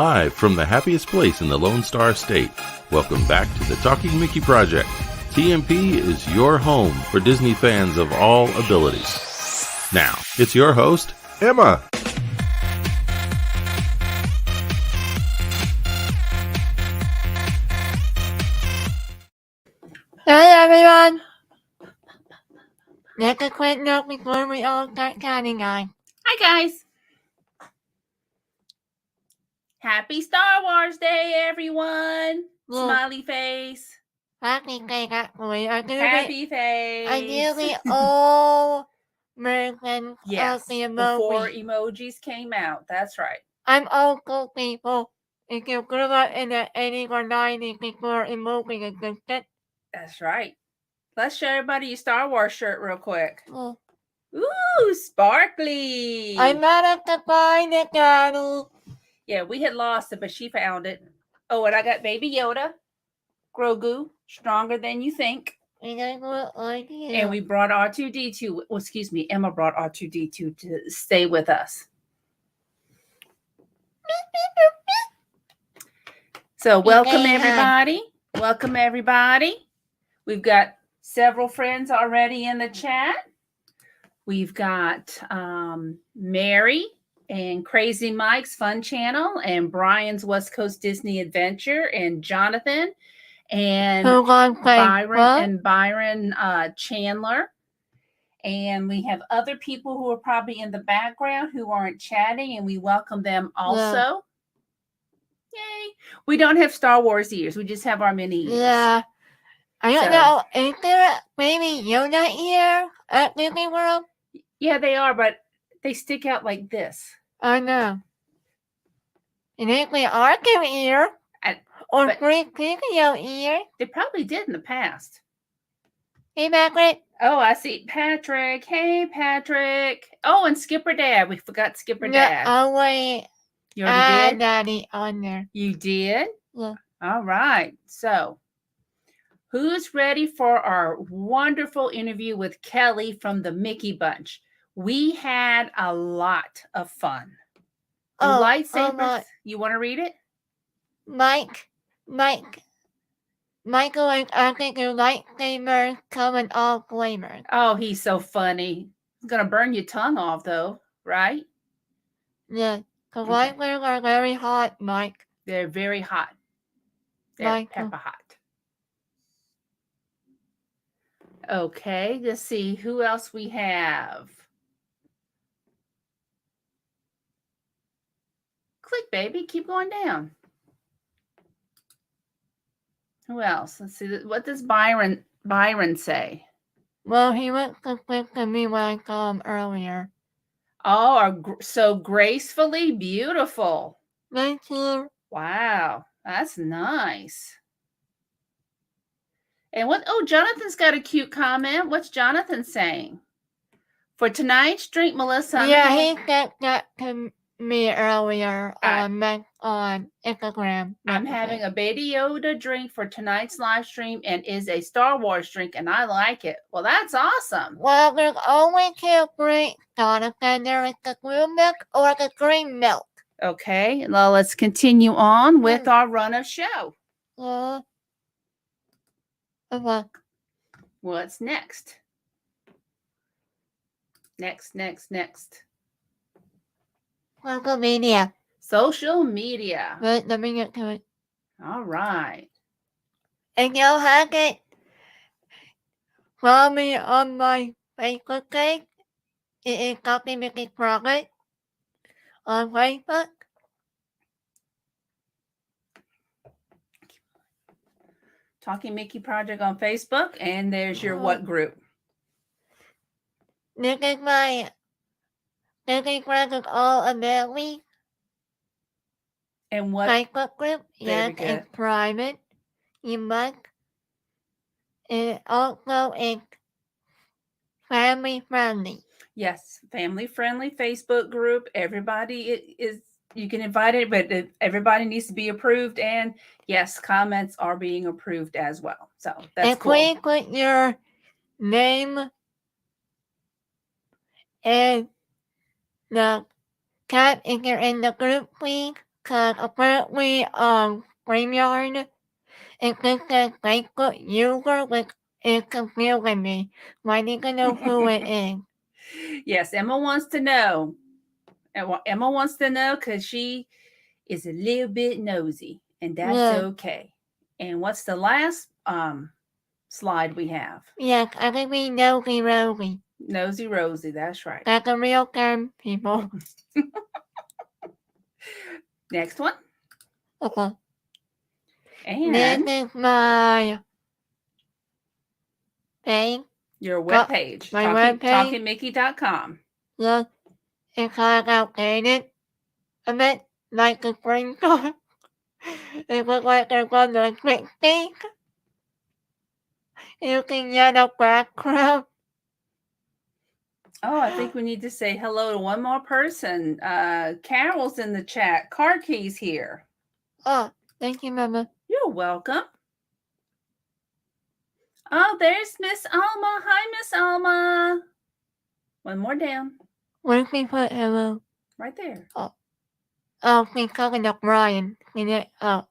Live from the happiest place in the Lone Star State, welcome back to the Talking Mickey Project. TMP is your home for Disney fans of all abilities. Now, it's your host, Emma. Hey everyone! Just a quick note before we all start chatting, guys. Hi, guys. Happy Star Wars Day, everyone. Well, Smiley face. happy day, actually. Happy face. Ideally, all versions Yes, of the before emoji. emojis came out. That's right. I'm old school people. If you grew up in the 80s or 90s before emoji existed. That's right. Let's show everybody your Star Wars shirt real quick. Well, Ooh, sparkly. I'm not up to find it, Daddy. Yeah, we had lost it, but she found it. Oh, and I got Baby Yoda. Grogu, stronger than you think. And I look like you. And we brought R2-D2. Well, excuse me, Emma brought R2-D2 to stay with us. So welcome everybody. Welcome everybody. We've got several friends already in the chat. We've got Mary and Crazy Mike's Fun Channel and Brian's West Coast Disney Adventure and Jonathan and Byron Chandler. And we have other people who are probably in the background who aren't chatting, and we welcome them also. Yeah. Yay. We don't have Star Wars ears. We just have our mini ears. Yeah. I don't know. Is there a Baby Yoda ear at Disney World? Yeah, they are, but they stick out like this. I know. And if we are an ear, or free Pinocchio ear. They probably did in the past. Hey, Patrick. Oh, I see Patrick. Hey, Patrick. Oh, and Skipper Dad. We forgot Skipper Dad. Oh, wait. You already did? Daddy on there. You did? Yeah. All right. So, who's ready for our wonderful interview with Kelly from the Mickey Bunch? We had a lot of fun. Lightsabers. You want to read it? Michael is asking your lightsaber come in all flavors. Oh, he's so funny. He's going to burn your tongue off, though, right? Yeah, because lightsabers are very hot, Mike. They're very hot. They're pepper hot. Okay, let's see who else we have. Click, baby. Keep going down. Who else? Let's see. What does Byron say? Well, he went to click to me when I saw him earlier. Oh, so gracefully beautiful. Thank you. Wow, that's nice. And what? Oh, Jonathan's got a cute comment. What's Jonathan saying? For tonight's drink, Melissa. Yeah, he said that to me earlier on Instagram. I'm having a Baby Yoda drink for tonight's live stream and is a Star Wars drink, and I like it. Well, that's awesome. Well, there's only two drinks, Jonathan. There is the blue milk or the green milk. Okay, well, let's continue on with our run of show. What's next? Next. Social media. Social media. Wait, let me get to it. All right. And you'll have it. Follow me on my Facebook page. It is Talking Mickey Project on Facebook. Talking Mickey Project on Facebook. And there's your what group? This is my Mickey Project All Abilities. And what? Facebook group. Yes, it's private. You must. And also it's family friendly. Yes, family friendly Facebook group. Everybody is, you can invite it, but everybody needs to be approved. And yes, comments are being approved as well. So that's cool. Please put your name and the cat if you're in the group, please. because apparently StreamYard it thinks that Facebook user which is confusing me. So I need to know who it is. Yes, Emma wants to know. Emma wants to know because she is a little bit nosy, and that's Yeah. okay. And what's the last slide we have? Yes, I think we nosy Rosie. Nosy Rosie, that's right. That's a real term, people. Next one. Okay. And This is my page. your webpage, My webpage. talkingmickey.com. Yes, it's kind of outdated. A bit like the screenshot. It looks like they're going to quick speak. You can yellow background. Oh, I think we need to say hello to one more person. Carol's in the chat. Car Keys here. Oh, thank you, Mama. You're welcome. Oh, there's Miss Alma. Hi, Miss Alma. One more down. Where can we put hello? Right there. Oh, she's talking to Brian. Oh.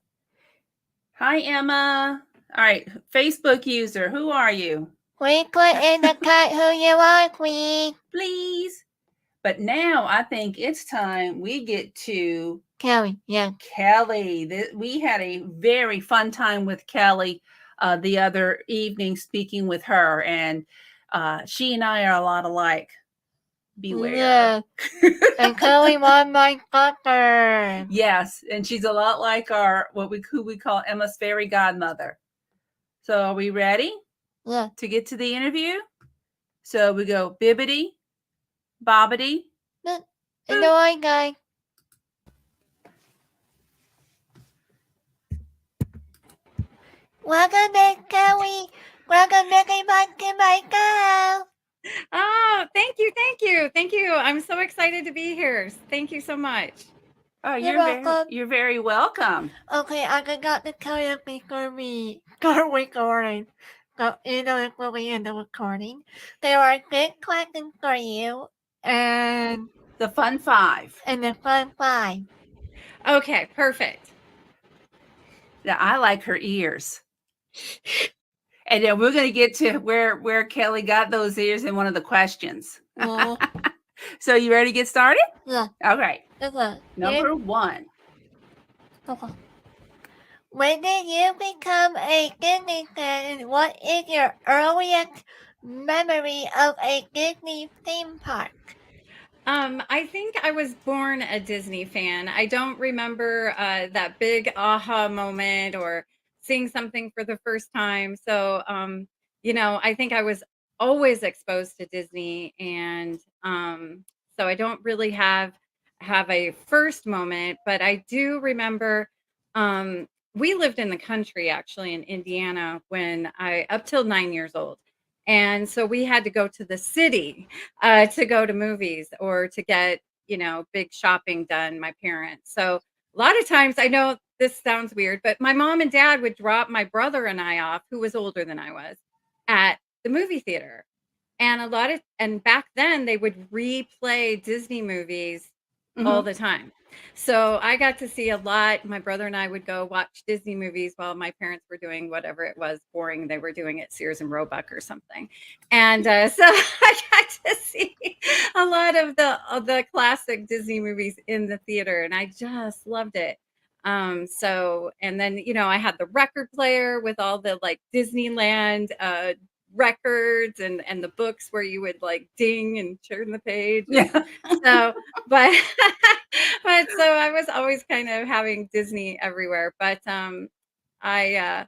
Hi, Emma. All right, Facebook user, who are you? Please put in the chat who you are, please. Please. But now I think it's time we get to Kelly, yeah. Kelly. We had a very fun time with Kelly the other evening speaking with her, and she and I are a lot alike. Beware. Yeah. And Kelly won my soccer. Yes, and she's a lot like who we call Emma's fairy godmother. So are we ready? Yeah. To get to the interview? So we go bibbity, bobbity. Enjoy, guys. Welcome back, Kelly. Welcome back, back to my girl. Oh, thank you. Thank you. Thank you. I'm so excited to be here. Thank you so much. Oh, You're welcome. You're very welcome. Okay, I forgot to tell you before we start recording. So, if we're in the recording, there are 6 questions for you, and the fun 5. And the fun 5. Okay, perfect. Now, I like her ears. And then we're going to get to where Kelly got those ears in one of the questions. Yeah. So you ready to get started? Yeah. Okay. Okay. Number 1. Okay. When did you become a Disney fan, and what is your earliest memory of a Disney theme park? I think I was born a Disney fan. I don't remember that big aha moment or seeing something for the first time. So, I think I was always exposed to Disney, and so I don't really have a first moment, but I do remember we lived in the country, actually, in Indiana when up till 9 years old. And so we had to go to the city to go to movies or to get, big shopping done, my parents. So a lot of times, I know this sounds weird, but my mom and dad would drop my brother and I off, who was older than I was, at the movie theater. And back then they would replay Disney movies all the time. So I got to see a lot. My brother and I would go watch Disney movies while my parents were doing whatever it was boring they were doing at Sears and Roebuck or something. And so I got to see a lot of the classic Disney movies in the theater, and I just loved it. And then, I had the record player with all the like Disneyland records and the books where you would like ding and turn the page. Yeah. So, but so I was always kind of having Disney everywhere. But I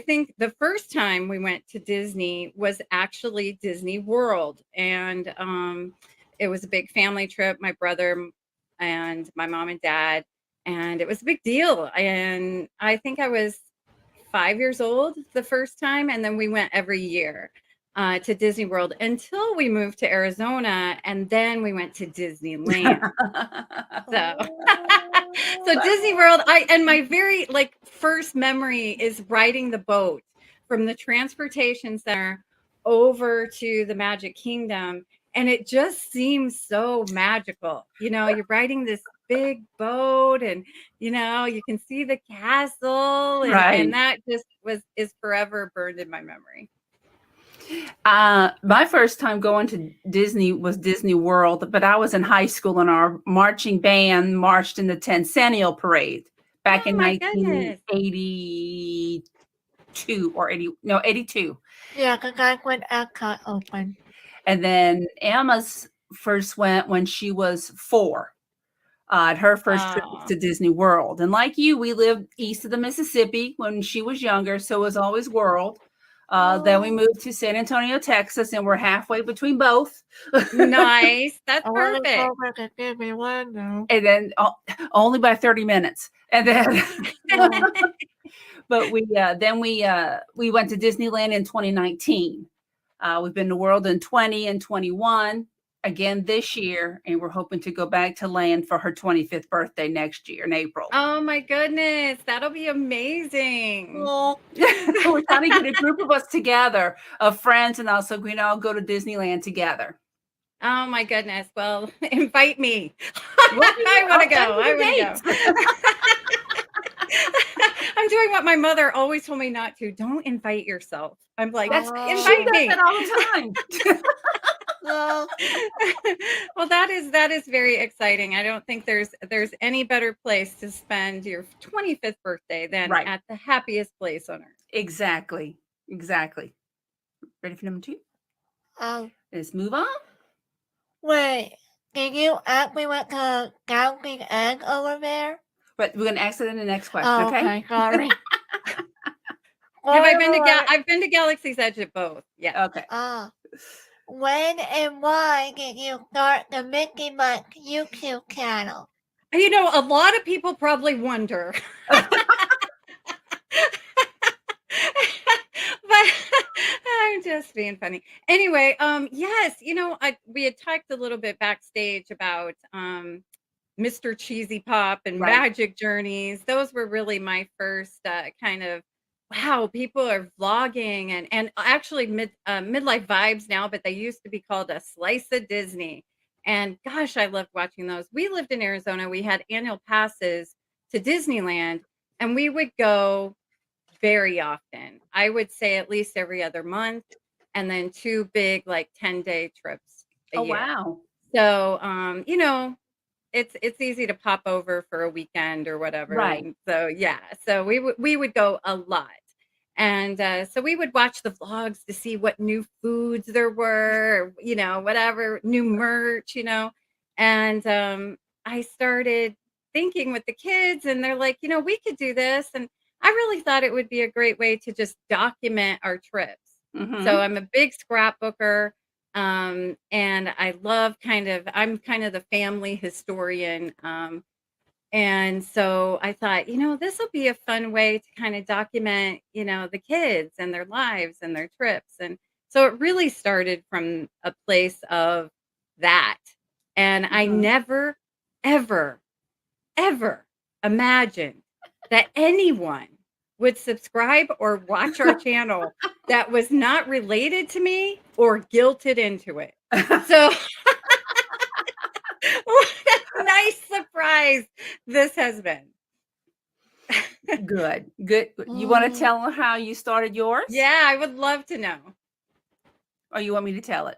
think the first time we went to Disney was actually Disney World, and it was a big family trip. My brother and my mom and dad, and it was a big deal. And I think I was 5 years old the first time, and then we went every year to Disney World until we moved to Arizona, and then we went to Disneyland. So Disney World, my very first memory is riding the boat from the transportation center over to the Magic Kingdom, And it just seems so magical. You're riding this big boat and, you can see the castle and Right. that just is forever burned in my memory. My first time going to Disney was Disney World, but I was in high school and our marching band marched in the Tencennial Parade back in my goodness. 1982 or 82. Yeah, because that's when Epcot opened. And then Emma's first went when she was 4. Her first trip was to Disney World. And like you, we lived east of the Mississippi when she was younger, so it was always World. Then we moved to San Antonio, Texas, and we're halfway between both. Nice. That's I want to perfect. go back and give me one though. And then only by 30 minutes. And then but we went to Disneyland in 2019. We've been to World in 20 and 21 again this year, and we're hoping to go back to land for her 25th birthday next year in April. Oh my goodness, that'll be amazing. Oh, We're trying to get a group of us together, of friends, and also we can all go to Disneyland together. Oh my goodness. Well, invite me. I want to go. I want to go. I'm doing what my mother always told me not to. Don't invite yourself. I'm like, invite me. That all the time. no. Well, that is very exciting. I don't think there's any better place to spend your 25th birthday than at the happiest place on earth. Exactly. Ready for number 2? Let's move on. Wait, did you actually went to Galaxy's Edge over there? But we're going to ask it in the next question, Oh, okay? Sorry. I've been to Galaxy's Edge at both. Yeah. Okay. When and why did you start the Mickey Mouse YouTube channel? A lot of people probably wonder. But I'm just being funny. Anyway, yes, we had talked a little bit backstage about Mr. Cheesy Pop and Magic Journeys. Those were really my first kind of, wow, people are vlogging and actually midlife vibes now, but they used to be called a slice of Disney. And gosh, I loved watching those. We lived in Arizona. We had annual passes to Disneyland, and we would go very often. I would say at least every other month, and then 2 big 10-day trips a year. Wow. So, it's easy to pop over for a weekend or whatever. Right. And so yeah, so we would go a lot. And so we would watch the vlogs to see what new foods there were, whatever, new merch, And I started thinking with the kids, and they're like, we could do this. And I really thought it would be a great way to just document our trips. Mm-hmm. So I'm a big scrapbooker. And I'm kind of the family historian. And so I thought, this will be a fun way to kind of document, the kids and their lives and their trips. And so it really started from a place of that. And I never, ever, ever imagined that anyone would subscribe or watch our channel that was not related to me or guilted into it. So what a nice surprise this has been. Good. You want to tell how you started yours? Yeah, I would love to know. Or you want me to tell it?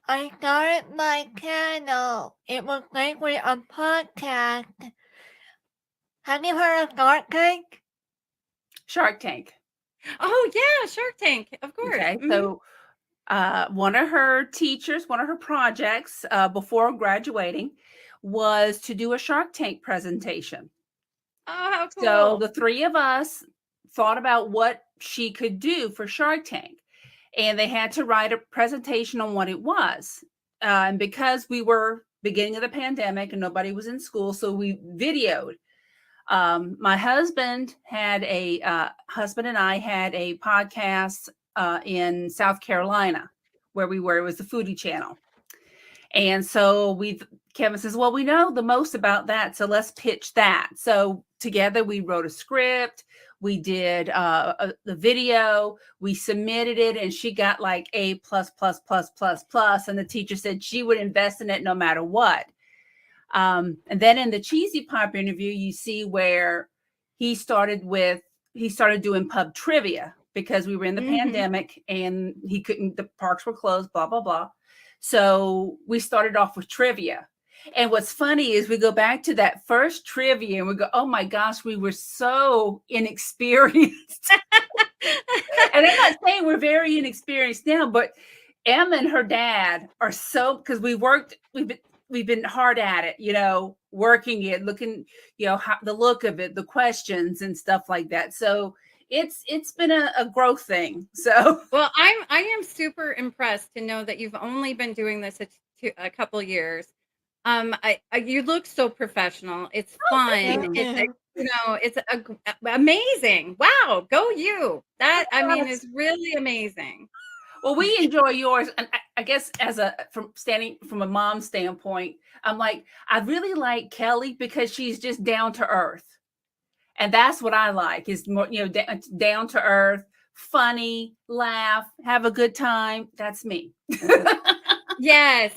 I started my channel. It was basically a podcast. Have you heard of Shark Tank? Shark Tank. Oh yeah, Shark Tank, of course. Okay, so one of her projects before graduating was to do a Shark Tank presentation. Oh, how cool. So the 3 of us thought about what she could do for Shark Tank, and they had to write a presentation on what it was. And because we were beginning of the pandemic and nobody was in school, so we videoed. My husband and I had a podcast in South Carolina where we were. It was the Foodie Channel. And so Kevin says, well, we know the most about that, so let's pitch that. So together we wrote a script. We did the video. We submitted it, and she got like A++++++. And the teacher said she would invest in it no matter what. And then in the Cheesy Pop interview, you see where he started doing pub trivia because we were in the pandemic and the parks were closed, blah, blah, blah. So we started off with trivia. And what's funny is we go back to that first trivia and we go, oh my gosh, we were so inexperienced. And I'm not saying we're very inexperienced now, but Emma and her dad are so, because we've been hard at it, working it, looking, how the look of it, the questions and stuff like that. So it's been a growth thing. So well, I am super impressed to know that you've only been doing this a couple years. You look so professional. It's fun. It's amazing. Wow, go you. That is really amazing. Well, we enjoy yours, and I guess from a mom standpoint, I'm like, I really like Kelly because she's just down to earth, and that's what I like. Is more, down to earth, funny, laugh, have a good time. That's me. Yes.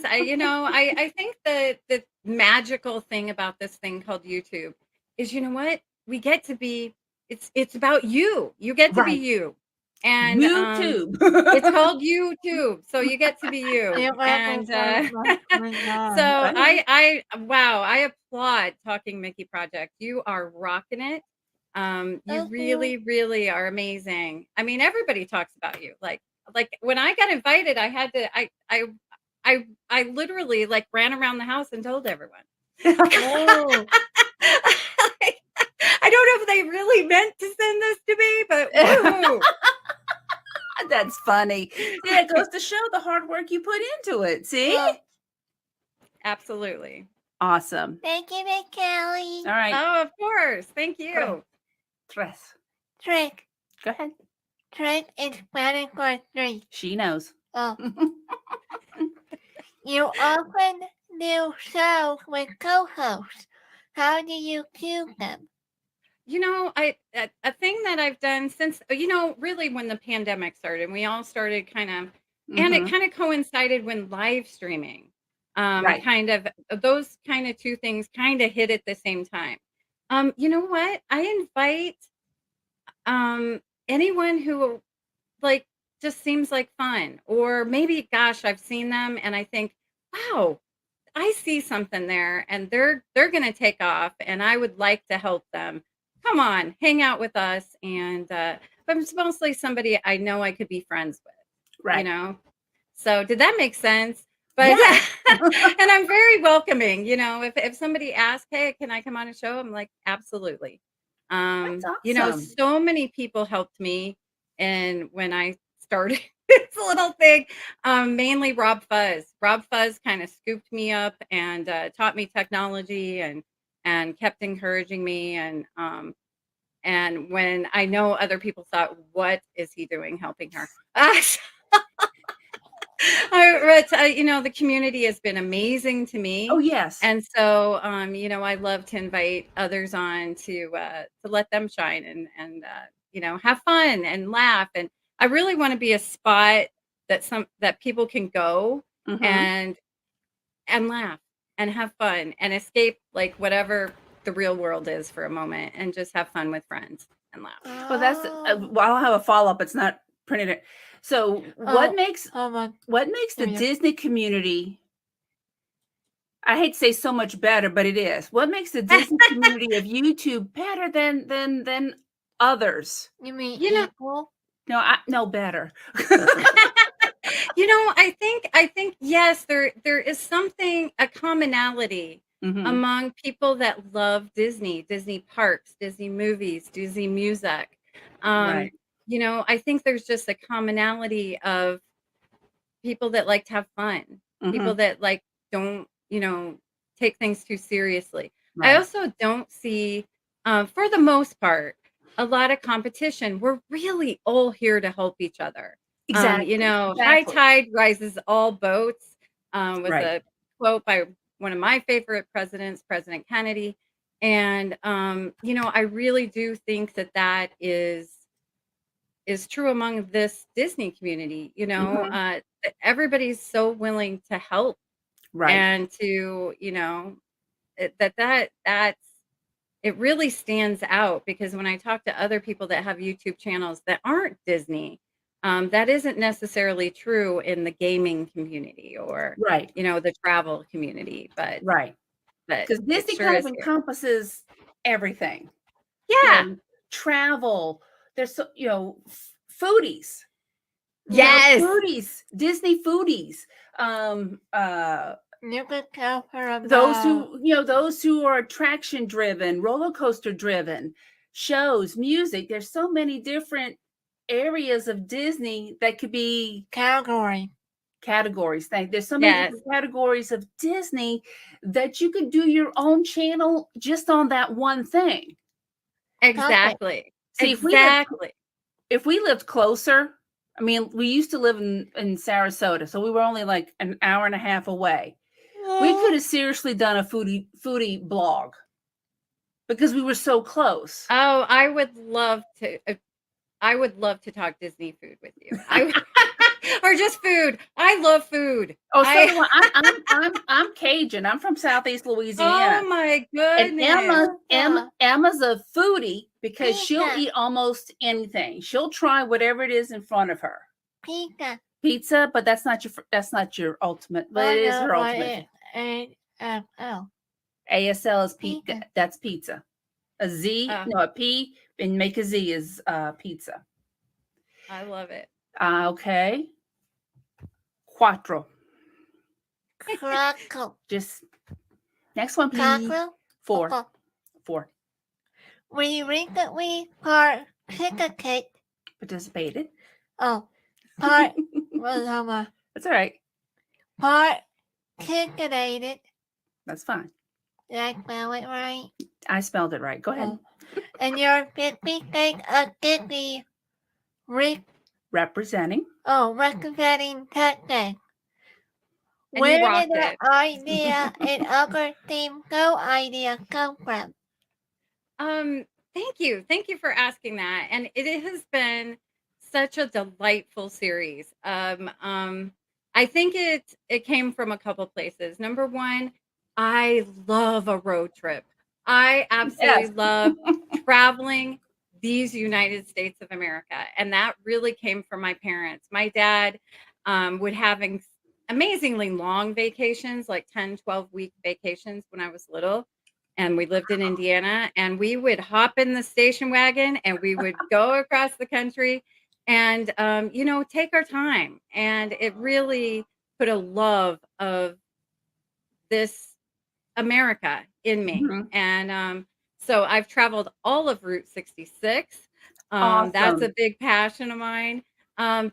I think the magical thing about this thing called YouTube is, what we get to be. It's about you. You get to be you. And YouTube. It's called YouTube, so you get to be you. And so I applaud Talking Mickey Project. You are rocking it. You really, really are amazing. I mean, everybody talks about you. Like when I got invited, I had to. I literally ran around the house and told everyone. Oh. I don't know if they really meant to send this to me, but woo. That's funny. Yeah, it goes to show the hard work you put into it. See? Absolutely. Awesome. Thank you, Miss Kelly. All right. Oh, of course. Thank you. Trick. Go ahead. Trick is planning for 3. She knows. Oh. You often do shows with co-hosts. How do you choose them? A thing that I've done since, really when the pandemic started, we all started kind of, and it kind of coincided when live streaming, right. kind of, those kind of two things kind of hit at the same time. You know what? I invite anyone who just seems like fun, or maybe, gosh, I've seen them and I think, wow, I see something there and they're going to take off and I would like to help them. Come on, hang out with us. And but it's mostly somebody I know I could be friends with. Right. So did that make sense? But yeah. And I'm very welcoming. If somebody asks, hey, can I come on a show? I'm like, absolutely. That's awesome. So many people helped me, and when I started this little thing, mainly Rob Fuzz. Rob Fuzz kind of scooped me up and taught me technology and kept encouraging me. And when I know other people thought, what is he doing helping her? The community has been amazing to me. Oh, yes. And so, I love to invite others on to let them shine and have fun and laugh. And I really want to be a spot that people can go and laugh and have fun and escape whatever the real world is for a moment and just have fun with friends and laugh. Well, that's I'll have a follow-up. It's not printed. So what makes the Disney community, I hate to say so much better, but it is. What makes the Disney community of YouTube better than others? You mean equal? No, better. I think yes, there is a commonality among people that love Disney parks, Disney movies, Disney music. Right. I think there's just a commonality of people that like to have fun, people that don't, take things too seriously. Right. I also don't see, for the most part, a lot of competition. We're really all here to help each other. Exactly. High tide rises all boats, was a quote by one of my favorite presidents, President Kennedy. And I really do think that is true among this Disney community. Mhm. That everybody's so willing to help Right. and to, that's it really stands out, because when I talk to other people that have YouTube channels that aren't Disney, that isn't necessarily true in the gaming community or, Right. the travel community, but Right. but Because it Disney sure kind of is here. encompasses everything. Yeah. Travel. There's so, foodies. Yes. Foodies, Disney foodies. You could go for a Those ball. those who are attraction driven, roller coaster driven, shows, music. There's so many different areas of Disney that could be Category. categories. There's so many Yes. different categories of Disney that you could do your own channel just on that one thing. Exactly. See, Exactly. if we lived closer, I mean, we used to live in Sarasota, so we were only like an hour and a half away. We could have seriously done a foodie blog because we were so close. Oh, I would love to talk Disney food with you. Or just food. I love food. Oh, so do I. I'm Cajun. I'm from Southeast Louisiana. Oh my And goodness. Emma's a foodie because she'll Pizza. eat almost anything. She'll try whatever it is in front of her. Pizza. But that's not your ultimate. But it is her ultimate. ASL. ASL is pizza. Pizza. That's pizza. A P and make a Z is pizza. I love it. Okay. Cuatro. Crackle. Just next one, please. Crackle. Four. We recently participated. Participated. Oh, part was That's all right. Participated. That's fine. Did I spell it right? I spelled it right. Go ahead. And your 50 states of Disney Representing. representing Texas. And Where you did rocked the it. idea and other Team Go idea come from? Thank you. Thank you for asking that. And it has been such a delightful series. I think it came from a couple places. Number one, I love a road trip. I absolutely love traveling these United States of America. And that really came from my parents. My dad would having amazingly long vacations, like 10, 12-week vacations when I was little. And we lived in Indiana, and we would hop in the station wagon and we would go across the country and, take our time. And it really put a love of this America in me. Mhm. And so I've traveled all of Route 66. That's Awesome. a big passion of mine.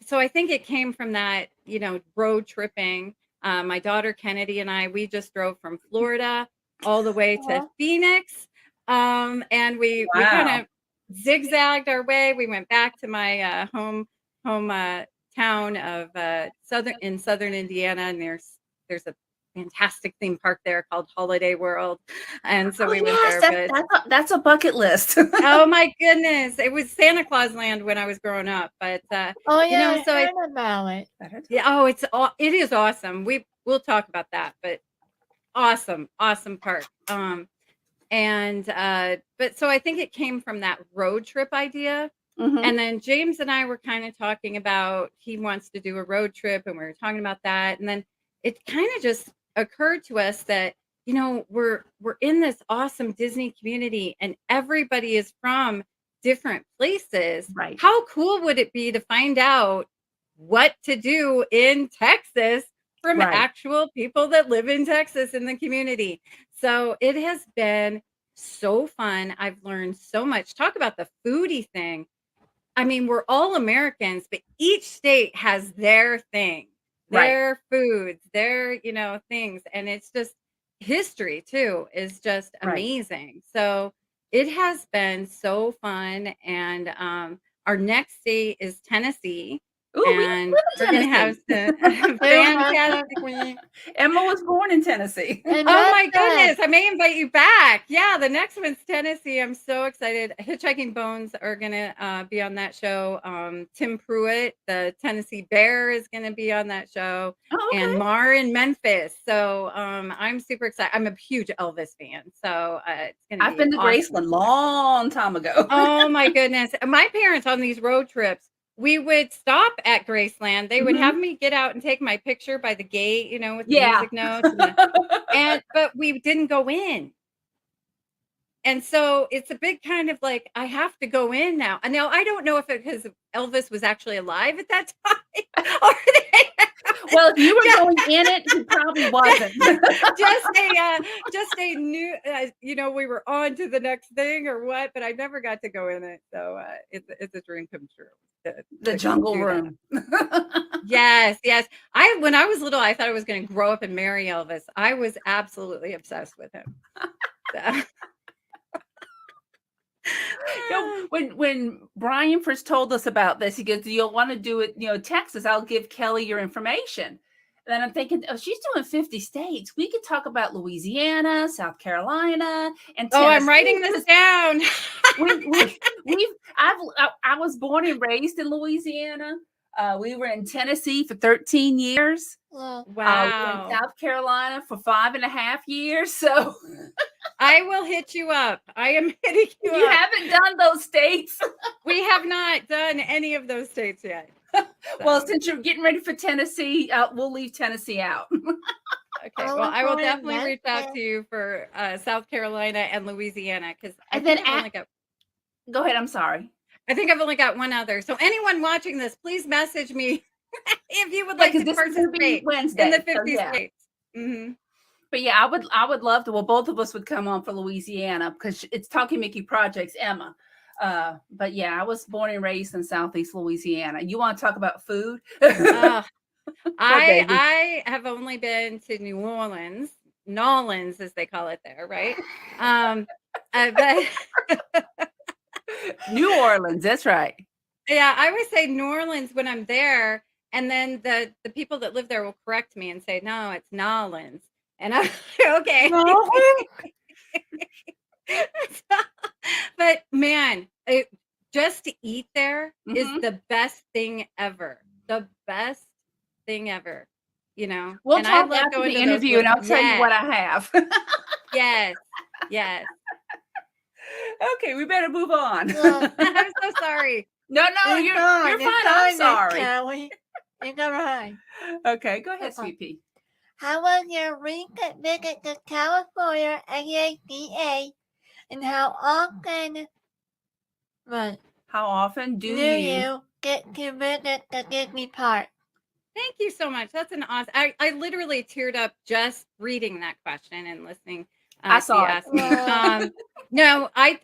So I think it came from that, road tripping. My daughter Kennedy and we just drove from Florida all the way to Phoenix. And we kind of zigzagged our way. We went back to my home town of southern Indiana, and there's a fantastic theme park there called Holiday World, and so we went there. That's a bucket list. Oh my goodness, it was Santa Claus land when I was growing up, but I heard about it. Yeah, it is awesome. We'll talk about that, but awesome park. But so I think it came from that road trip idea. Mhm. And then James and I were kind of talking about, he wants to do a road trip, and we were talking about that. And then it kind of just occurred to us that, we're in this awesome Disney community and everybody is from different places. Right. How cool would it be to find out what to do in Texas from actual people that live in Texas in the community? So it has been so fun. I've learned so much. Talk about the foodie thing. I mean, we're all Americans, but each state has their thing, their foods, their, things. And it's just history too, is just amazing. So it has been so fun. And our next state is Tennessee. Ooh, we and live we're in gonna have Tennessee. some fantastic. Emma was born in Tennessee. And Oh that's my good. goodness, I may invite you back. Yeah, the next one's Tennessee. I'm so excited. Hitchhiking Bones are gonna be on that show. Tim Pruitt, the Tennessee Bear, is gonna be on that show, Oh, and okay. Mar in Memphis. So I'm super excited. I'm a huge Elvis fan, so it's gonna I've be been to awesome. Graceland long time ago. Oh my goodness. My parents on these road trips, we would stop at Graceland. They would Mhm. have me get out and take my picture by the gate, with the Yeah. music notes but we didn't go in. And so it's a big kind of like, I have to go in now. And now I don't know if it because Elvis was actually alive at that time or Well, if you were going in it, he probably wasn't. just a new we were on to the next thing or what, but I never got to go in it. So it's a dream come true. The to jungle do that. room. Yes. When I was little, I thought I was going to grow up and marry Elvis. I was absolutely obsessed with him. So. When Brian first told us about this, he goes, "You'll want to do it, Texas. I'll give Kelly your information." And then I'm thinking, oh, she's doing 50 states. We could talk about Louisiana, South Carolina, and Tennessee. Oh, I'm writing this down. I was born and raised in Louisiana. We were in Tennessee for 13 years. Wow. We were in South Carolina for 5.5 years. So I will hit you up. I am hitting you you up. haven't done those states. We have not done any of those states yet. Well, since you're getting ready for Tennessee, we'll leave Tennessee out. Okay. Well, I will definitely reach out to you for South Carolina and Louisiana because I think I've only got. Go ahead. I'm sorry. I think I've only got one other. So anyone watching this, please message me if you would like to participate Wednesday, in the 50 states. Mm-hmm. But yeah, I would love to. Well, both of us would come on for Louisiana because it's Talking Mickey Projects, Emma. But yeah, I was born and raised in Southeast Louisiana. You want to talk about food? I have only been to New Orleans, Nolans as they call it there, right? But New Orleans, that's right. Yeah, I always say New Orleans when I'm there, and then the people that live there will correct me and say, "No, it's Nolans," and I'm okay. But man, just to eat there is the best thing ever. The best thing ever. We'll talk after the interview, and I'll tell you what I have. Yes. Okay, we better move on. I'm so sorry. No, you're fine. I'm sorry. Kelly. It's all right. Okay, go ahead, Sweet Pea. How was your recent visit to California AADA, and how often do you get to visit the Disney park? Thank you so much. That's an awesome. I literally teared up just reading that question and listening. I saw it. No, I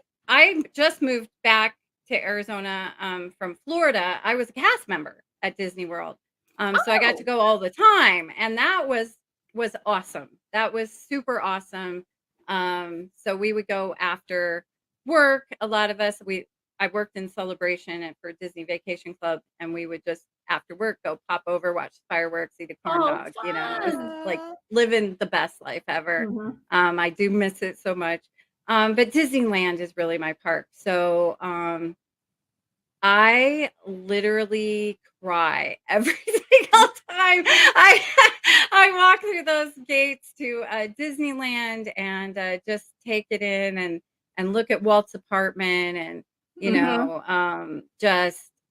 just moved back to Arizona from Florida. I was a cast member at Disney World, so I got to go all the time, and that was awesome. That was super awesome. So we would go after work. A lot of us, I worked in Celebration and for Disney Vacation Club, and we would just after work go pop over, watch the fireworks, eat a corn dog. It was like living the best life ever. Mm-hmm. I do miss it so much. But Disneyland is really my park. So I literally cry every single time I walk through those gates to Disneyland and just take it in and look at Walt's apartment and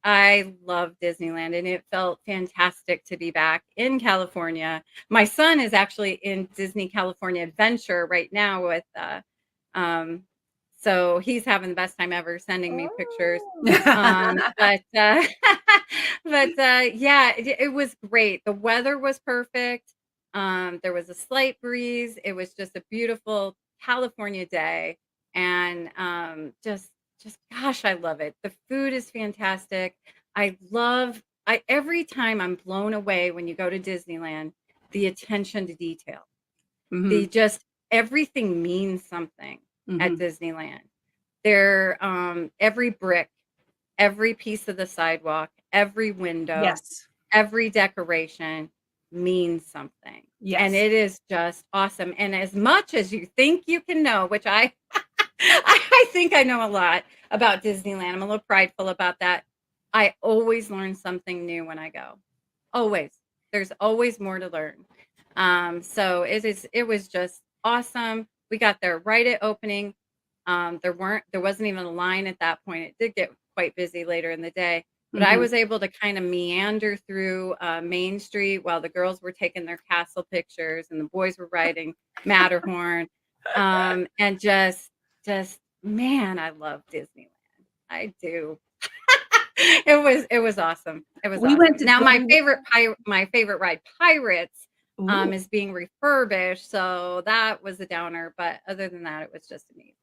I love Disneyland, and it felt fantastic to be back in California. My son is actually in Disney California Adventure right now with so he's having the best time ever sending me pictures. But yeah, it was great. The weather was perfect. There was a slight breeze. It was just a beautiful California day, and just gosh, I love it. The food is fantastic. Every time I'm blown away when you go to Disneyland, the attention to detail. Mm-hmm. Everything means something at Disneyland. Every brick every piece of the sidewalk, every window, Yes. every decoration means something. Yes. And it is just awesome. And as much as you think you can know, which I I think I know a lot about Disneyland. I'm a little prideful about that. I always learn something new when I go. Always. There's always more to learn. So it was just awesome. We got there right at opening. There wasn't even a line at that point. It did get quite busy later in the day, but I was able to kind of meander through Main Street while the girls were taking their castle pictures and the boys were riding Matterhorn. And just man, I love Disneyland. I do. It was awesome. It was We awesome. went to Now my Disney- favorite ride, Pirates, Ooh. is being refurbished, so that was a downer. But other than that, it was just amazing.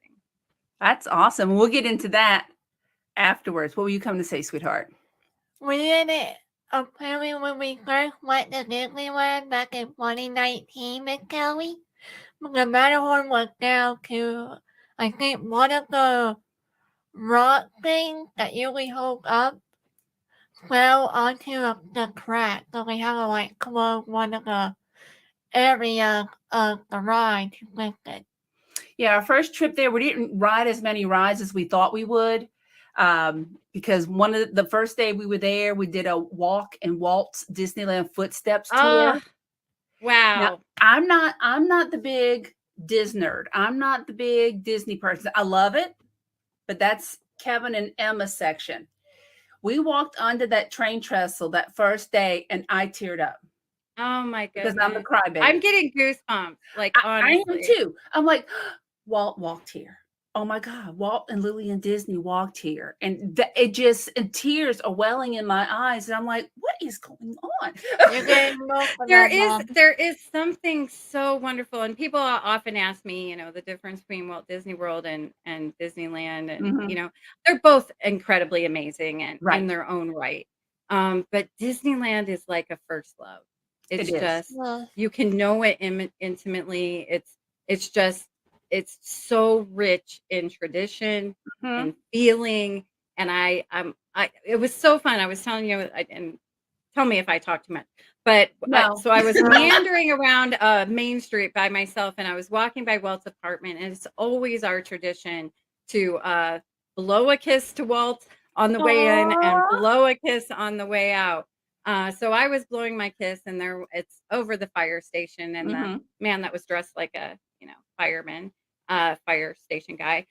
That's awesome. We'll get into that afterwards. What were you coming to say, sweetheart? We did it apparently when we first went to Disneyland back in 2019, Miss Kelly. The Matterhorn was down to, I think, one of the rock things that usually hold up fell onto the track, so we had to like close one of the areas of the ride to fix it. Yeah, our first trip there, we didn't ride as many rides as we thought we would, because one of the first day we were there, we did a walk and Walt's Disneyland Footsteps tour. Oh, wow. Now, I'm not the big Disney nerd. I'm not the big Disney person. I love it, but that's Kevin and Emma's section. We walked onto that train trestle that first day, and I teared up. Oh my goodness. Because I'm the crybaby. I'm getting goosebumps. Like, honestly. I am too. I'm like, Walt walked here. Oh my God, Walt and Lily and Disney walked here. And and tears are welling in my eyes. And I'm like, what is going on? There is something so wonderful. And people often ask me, the difference between Walt Disney World and Disneyland. And, they're both incredibly amazing and in their own right. But Disneyland is like a first love. It's just, you can know it intimately. It's so rich in tradition and feeling. And it was so fun. I was telling you, and tell me if I talk too much, but no. So I was meandering around Main Street by myself, and I was walking by Walt's apartment, and it's always our tradition to blow a kiss to Walt on the way in and blow a kiss on the way out. So I was blowing my kiss, and it's over the fire station, and the man that was dressed like a fireman, fire station guy,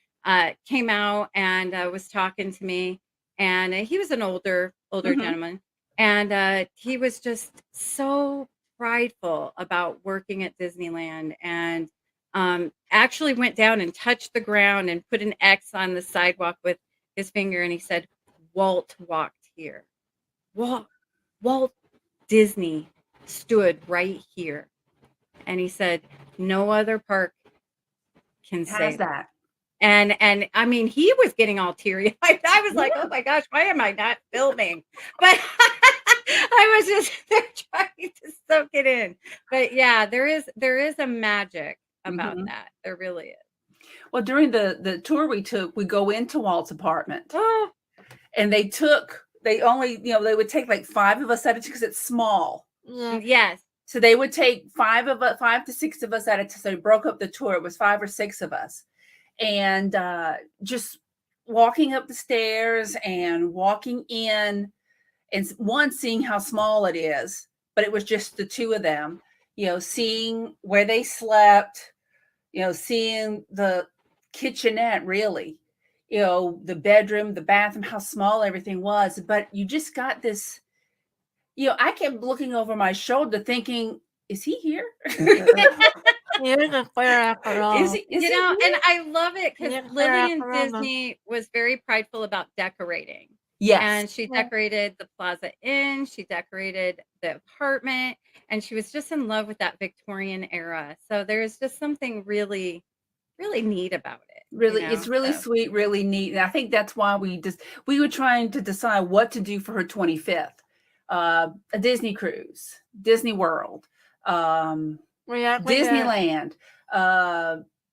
came out and was talking to me, and he was an older gentleman, and he was just so prideful about working at Disneyland, and actually went down and touched the ground and put an X on the sidewalk with his finger, and he said, "Walt walked here. Walt Disney stood right here." And he said, "No other park can say that." And I mean, he was getting all teary. I was like, oh my gosh, why am I not filming? But I was just there trying to soak it in. But yeah, there is a magic about that. There really is. Well, during the tour we took, we go into Walt's apartment. And they only, they would take like 5 of us at a time because it's small. Yes. So they would take 5 to 6 of us at a time. So they broke up the tour. It was 5 or 6 of us. And just walking up the stairs and walking in, and seeing how small it is, but it was just the 2 of them, seeing where they slept, seeing the kitchenette, really, the bedroom, the bathroom, how small everything was. But you just got this, I kept looking over my shoulder thinking, is he here? Here's a clear after all. Is he and I love it because Yeah, Lillian Corona. Disney was very prideful about decorating. Yes. And she decorated the Plaza Inn, she decorated the apartment, and she was just in love with that Victorian era. So there's just something really, really neat about it. Really, it's really sweet, really neat. And I think that's why we were trying to decide what to do for her 25th. A Disney cruise, Disney World, Disneyland,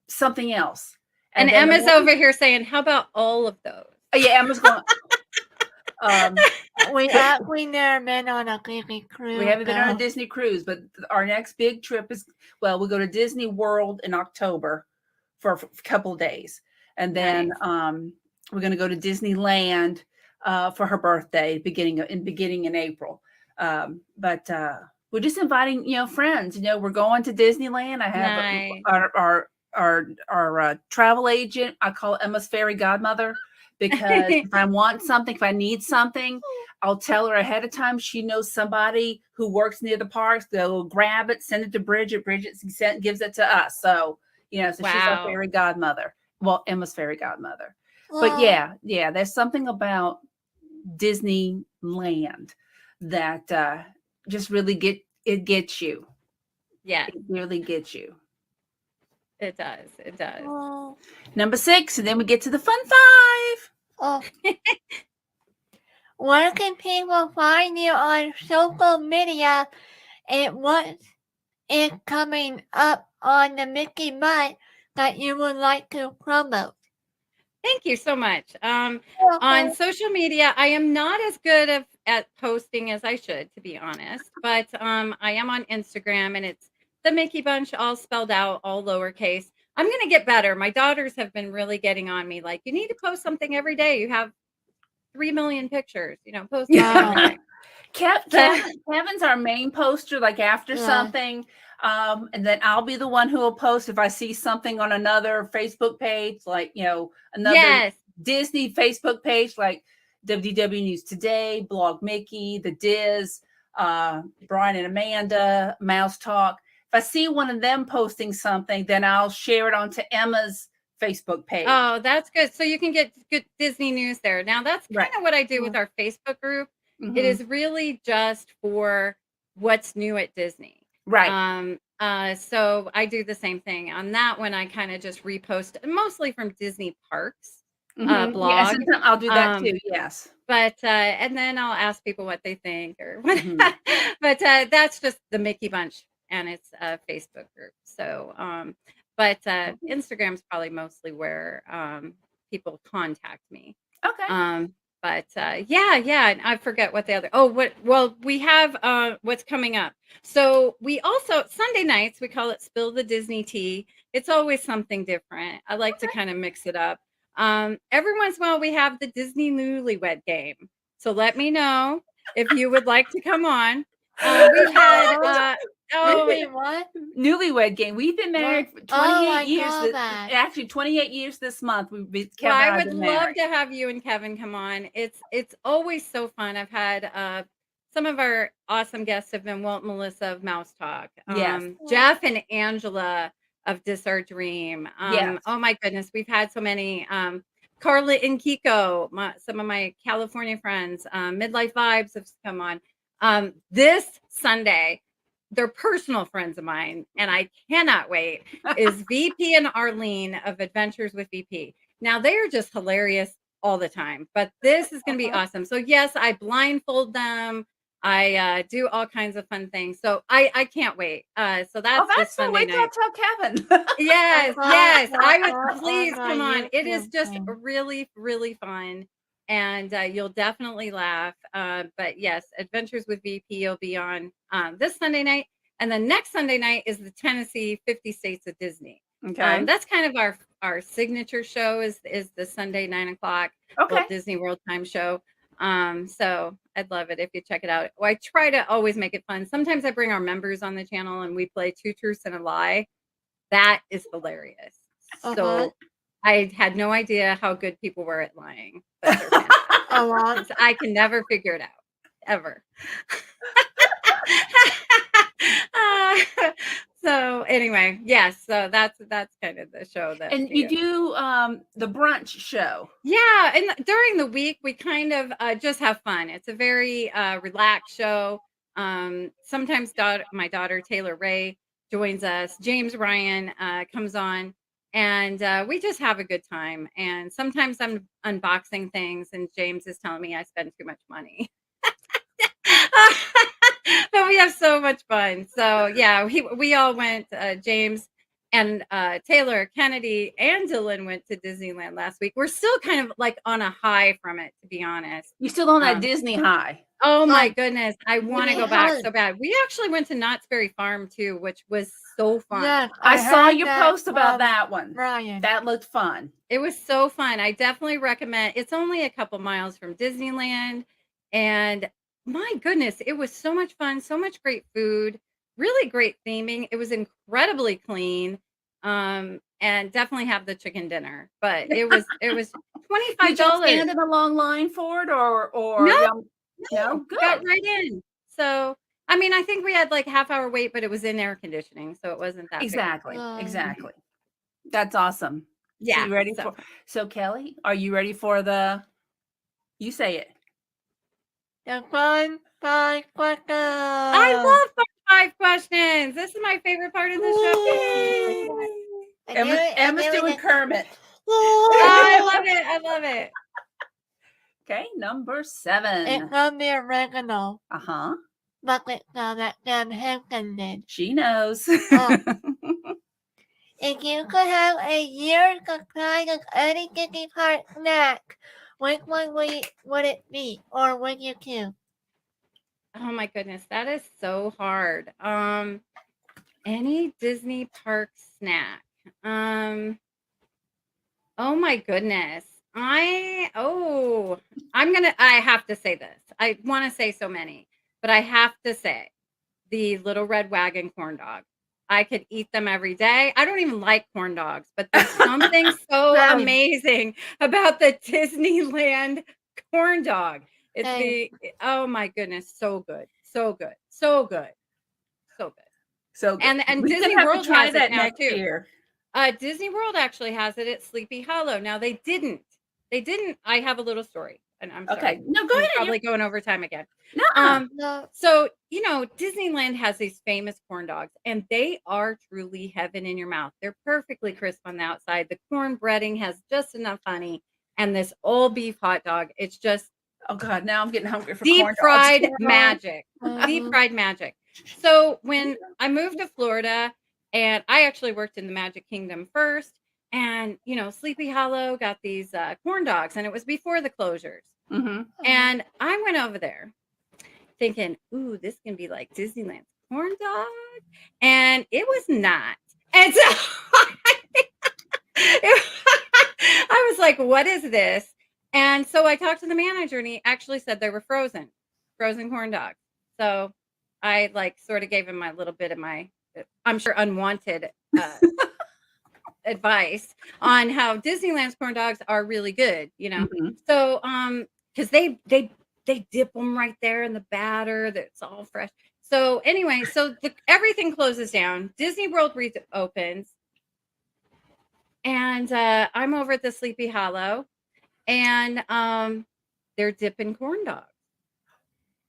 something else. And Emma's over here saying, how about all of those? Yeah, Emma's going, Um, We actually never been on a Disney cruise. we haven't been on a though. Disney cruise, but our next big trip is, well, we'll go to Disney World in October for a couple of days. And then we're going to go to Disneyland for her birthday, beginning in April. But we're just inviting, friends. We're going to Disneyland. I have Nice. our travel agent. I call Emma's fairy godmother, because if I want something, if I need something, I'll tell her ahead of time. She knows somebody who works near the parks. They'll grab it, send it to Bridget. Bridget gives it to us. So, so she's our Wow. fairy godmother. Well, Emma's fairy godmother. But Well, yeah, there's something about Disneyland that just really gets you. Yes, It really gets you. it does. It does. well, Number 6, and then we get to the fun 5. oh. Where can people find you on social media, and what is coming up on the Mickey Bunch that you would like to promote? Thank you so much. On Welcome. social media, I am not as good at posting as I should, to be honest. But I am on Instagram, and it's the Mickey Bunch, all spelled out, all lowercase. I'm going to get better. My daughters have been really getting on me, like, you need to post something every day. You have 3 million pictures. Post something every day. Kevin's our main poster, like after something. And then I'll be the one who will post if I see something on another Facebook page, like, another Disney Facebook page, like WDW News Today, Blog Mickey, The Diz, Brian and Amanda, Mouse Talk. If I see one of them posting something, then I'll share it onto Emma's Facebook page. Oh, that's good. So you can get good Disney news there. Now, that's kind of what I do with our Facebook group. Mm-hmm. It is really just for what's new at Disney. Right. So I do the same thing. On that one, I kind of just repost, mostly from Disney Parks blog. Yes, I'll do that too. Yes. But and then I'll ask people what they think or what. But that's just the Mickey Bunch, and it's a Facebook group. So but Instagram's probably mostly where people contact me. Okay. But yeah, and I forget what the other. We have what's coming up. So we also Sunday nights, we call it Spill the Disney Tea. It's always something different. I like to kind of mix it up. Every once in a while we have the Disney Newlywed Game. So let me know if you would like to come on. We've had what? Newlywed Game. We've been married for 28 years. Actually, 28 years this month. Kevin I would love to have you and Kevin come on. It's always so fun. I've had some of our awesome guests have been Walt and Melissa of Mouse Talk. Jeff and Angela of Dis Our Dream. Oh my goodness, we've had so many. Carla and Kiko, some of my California friends. Midlife Vibes have come on. This Sunday, they're personal friends of mine, and I cannot wait, is VP and Arlene of Adventures with VP. Now, they are just hilarious all the time, but this is going to be awesome. So, yes, I blindfold them. I do all kinds of fun things. So, I can't wait. So, that's this Sunday night. Wait till I tell Kevin. Yes. I would please come on. It is just really, really fun. And you'll definitely laugh. But yes, Adventures with VP will be on this Sunday night. And then next Sunday night is the Tennessee 50 States of Disney. Okay. That's kind of our signature show is the Sunday 9:00 Walt Disney World Time show. So I'd love it if you check it out. Well, I try to always make it fun. Sometimes I bring our members on the channel and we play Two Truths and a Lie. That is hilarious. So I had no idea how good people were at lying. But they're fantastic. I can never figure it out, ever. So anyway, yes. So that's kind of the show that. And you do the brunch show. Yeah, and during the week we kind of just have fun. It's a very relaxed show. Sometimes my daughter Taylor Ray joins us. James Ryan comes on. And we just have a good time. And sometimes I'm unboxing things and James is telling me I spend too much money. But we have so much fun. So yeah, we all went, James and Taylor, Kennedy, and Dylan went to Disneyland last week. We're still kind of like on a high from it, to be honest. You still on that Disney high? Oh my Like, goodness. I want to really go back hard. so bad. We actually went to Knott's Berry Farm too, which was so fun. Yes, I saw heard your that post about from that one. Brian. That looked fun. It was so fun. I definitely recommend. It's only a couple miles from Disneyland, and my goodness, it was so much fun, so much great food, really great theming. It was incredibly clean. And definitely have the chicken dinner. But it was $25. Did you stand in a long line for it or No, no? got Good. right in. So I mean, I think we had like half-hour wait, but it was in air conditioning, so it wasn't that big. Exactly. Exactly. That's awesome. Yeah. So you ready for so Kelly, are you ready for you say it? The fun 5 questions. I love fun 5 questions. This is my favorite part of the show. Emma's doing Kermit. I love it. I love it. Okay, number 7. It's on the oregano. Uh-huh. Bucket that Dan Hampton did. She knows. If you could have a year supply of any Disney Park snack, which one would it be, or would you choose? Oh my goodness, that is so hard. Any Disney park snack. Oh my goodness. I have to say this. I want to say so many, but I have to say the Little Red Wagon corn dog. I could eat them every day. I don't even like corn dogs, but there's something so amazing about the Disneyland corn dog. It's oh my goodness, so good. So good. So good. So good. So good. And we Disney have World to try has that it now next too. year. Disney World actually has it at Sleepy Hollow. Now they didn't. I have a little story, and I'm sorry. Okay. No, go I'm ahead. Probably going over time again. No. So Disneyland has these famous corn dogs, and they are truly heaven in your mouth. They're perfectly crisp on the outside. The corn breading has just enough honey, and this all beef hot dog. It's just oh god, now I'm getting hungry for deep corn fried dogs. magic. Deep fried magic. So when I moved to Florida, and I actually worked in the Magic Kingdom first, and Sleepy Hollow got these corn dogs, and it was before the closures. Mm-hmm. And I went over there thinking, ooh, this can be like Disneyland's corn dog. And it was not. And so I was like, what is this? And so I talked to the manager, and he actually said they were frozen corn dogs. So I sort of gave him my little bit of my, I'm sure, unwanted advice on how Disneyland's corn dogs are really good, Mm-hmm. So because they dip them right there in the batter, that's all fresh. So anyway, everything closes down. Disney World reopens, and I'm over at the Sleepy Hollow, and they're dipping corn dogs.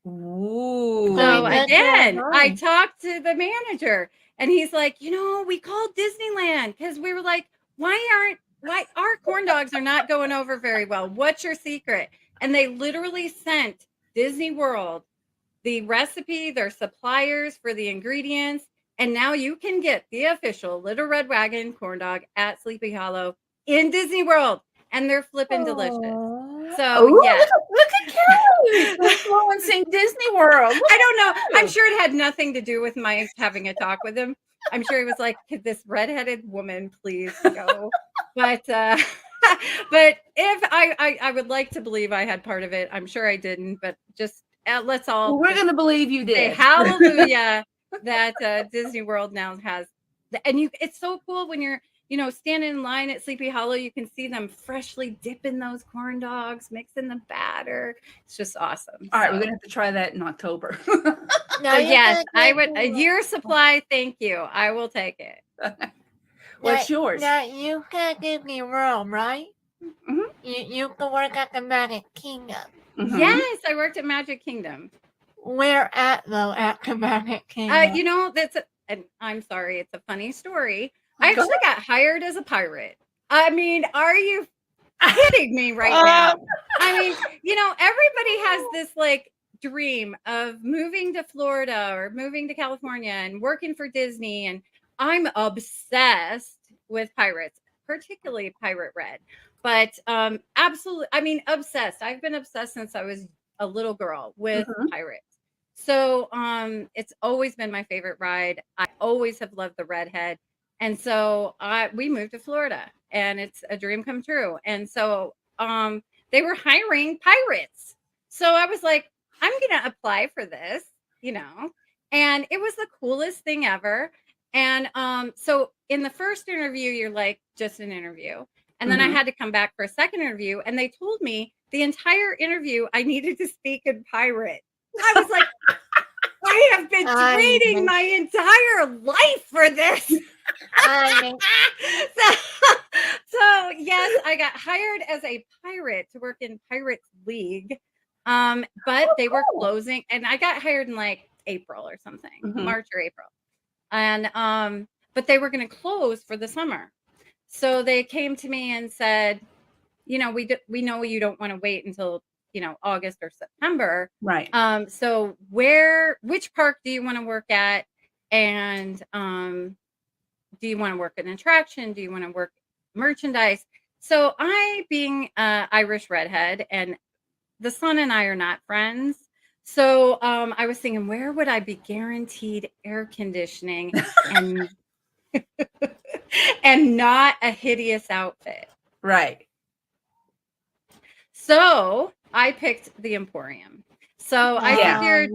Ooh. So again, I talked to the manager, and he's like, we called Disneyland because we were like, why our corn dogs are not going over very well? What's your secret? And they literally sent Disney World the recipe, their suppliers for the ingredients, and now you can get the official Little Red Wagon corn dog at Sleepy Hollow in Disney World, and they're flipping delicious. So yeah, look at Kelly influencing Disney World. I don't know. I'm sure it had nothing to do with my having a talk with him. I'm sure he was like, could this redheaded woman please go? But if I would like to believe I had part of it. I'm sure I didn't, but just let's all. We're going to believe you did. Say hallelujah that Disney World now has, and it's so cool when you're standing in line at Sleepy Hollow, you can see them freshly dipping those corn dogs, mixing the batter. It's just awesome. All right, we're gonna have to try that in October. Yes, I would. A year supply, thank you. I will take it. What's yours? Now you can Disney World, right? Mm-hmm. You can work at the Magic Kingdom. Mm-hmm. Yes, I worked at Magic Kingdom. Where at though? At the Magic Kingdom? And I'm sorry, it's a funny story. I actually got hired as a pirate. I mean, are you kidding me right now? I mean, everybody has this dream of moving to Florida or moving to California and working for Disney. And I'm obsessed with pirates, particularly Pirate Red. But absolutely, I mean, obsessed. I've been obsessed since I was a little girl with pirates. So it's always been my favorite ride. I always have loved the redhead. And so we moved to Florida, and it's a dream come true. And so they were hiring pirates. So I was like, I'm going to apply for this, and it was the coolest thing ever. And so in the first interview, you're like, just an interview. And then I had to come back for a second interview, and they told me the entire interview I needed to speak in pirate. I was like, I have been waiting my entire life for this. So yes, I got hired as a pirate to work in Pirates League. But they were closing, and I got hired in like April or something, March or April. And but they were going to close for the summer. So they came to me and said, we know you don't want to wait until August or September, right? So which park do you want to work at, and do you want to work an attraction? Do you want to work merchandise? So I, being Irish redhead, and the son and I are not friends. So I was thinking, where would I be guaranteed air conditioning and and not a hideous outfit? Right. So I picked the Emporium. So I figured,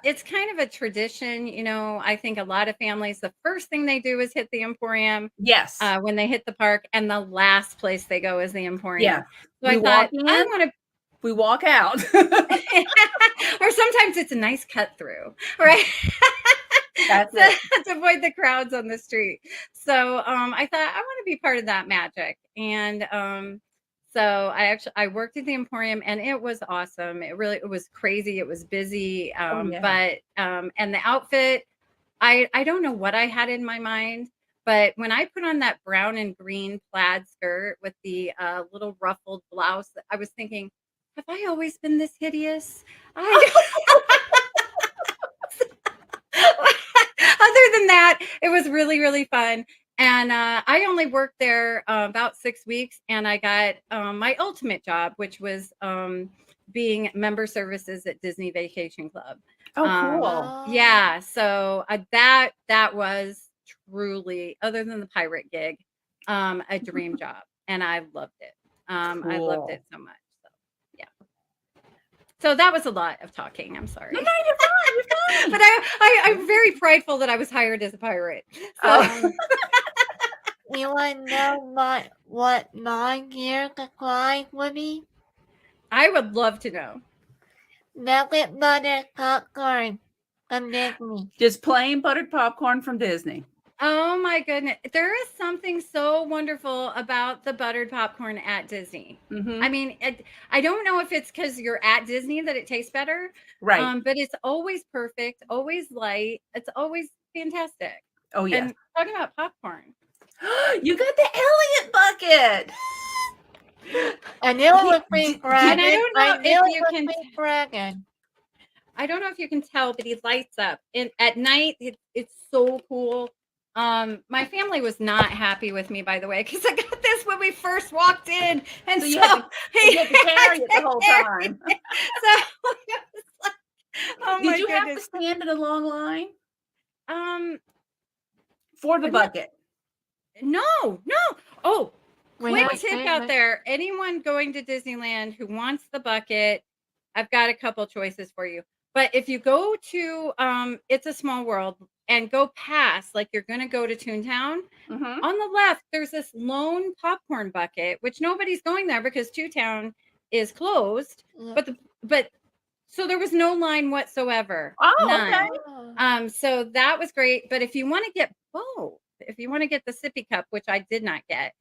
it's kind of a tradition. I think a lot of families, the first thing they do is hit the Emporium. Yes. When they hit the park, and the last place they go is the Emporium. Yeah. So I thought, I want to. We walk out. Or sometimes it's a nice cut through, right? That's it. To avoid the crowds on the street. So I thought, I want to be part of that magic. And so I worked at the Emporium, and it was awesome. It was crazy. It was busy. But and the outfit, I don't know what I had in my mind, but when I put on that brown and green plaid skirt with the little ruffled blouse, I was thinking, have I always been this hideous? Other than that, it was really, really fun. And I only worked there about 6 weeks, and I got my ultimate job, which was being member services at Disney Vacation Club. Oh, cool. Yeah. So that was truly, other than the pirate gig, a dream job. And I loved it. Cool. I loved it so much. So, yeah. So that was a lot of talking. I'm sorry. No, you're fine. You're fine. But I'm very prideful that I was hired as a pirate. So. You want to know what my year supply would be? I would love to know. Nugget butter popcorn from Disney. Just plain buttered popcorn from Disney. Oh my goodness. There is something so wonderful about the buttered popcorn at Disney. I mean, I don't know if it's because you're at Disney that it tastes better. Right. But it's always perfect, always light. It's always fantastic. Oh, yeah. And talking about popcorn. You got the Elliott bucket. I knew it was Pink Dragon. I don't know if you can. Pink Dragon. I don't know if you can tell, but he lights up. And at night, it's so cool. My family was not happy with me, by the way, because I got this when we first walked in, and so you had to carry it the whole time. So it was like, oh my Did you goodness. have to stand in a long line? For the bucket. No. Oh, quick Wait, tip out there. Anyone going to Disneyland who wants the bucket, I've got a couple choices for you. But if you go to It's a Small World and go past, like you're going to go to Toontown, on the left, there's this lone popcorn bucket, which nobody's going there because Toontown is closed. Yeah. But so there was no line whatsoever. Oh, none. Okay. So that was great. But if you want to get both, if you want to get the sippy cup, which I did not get,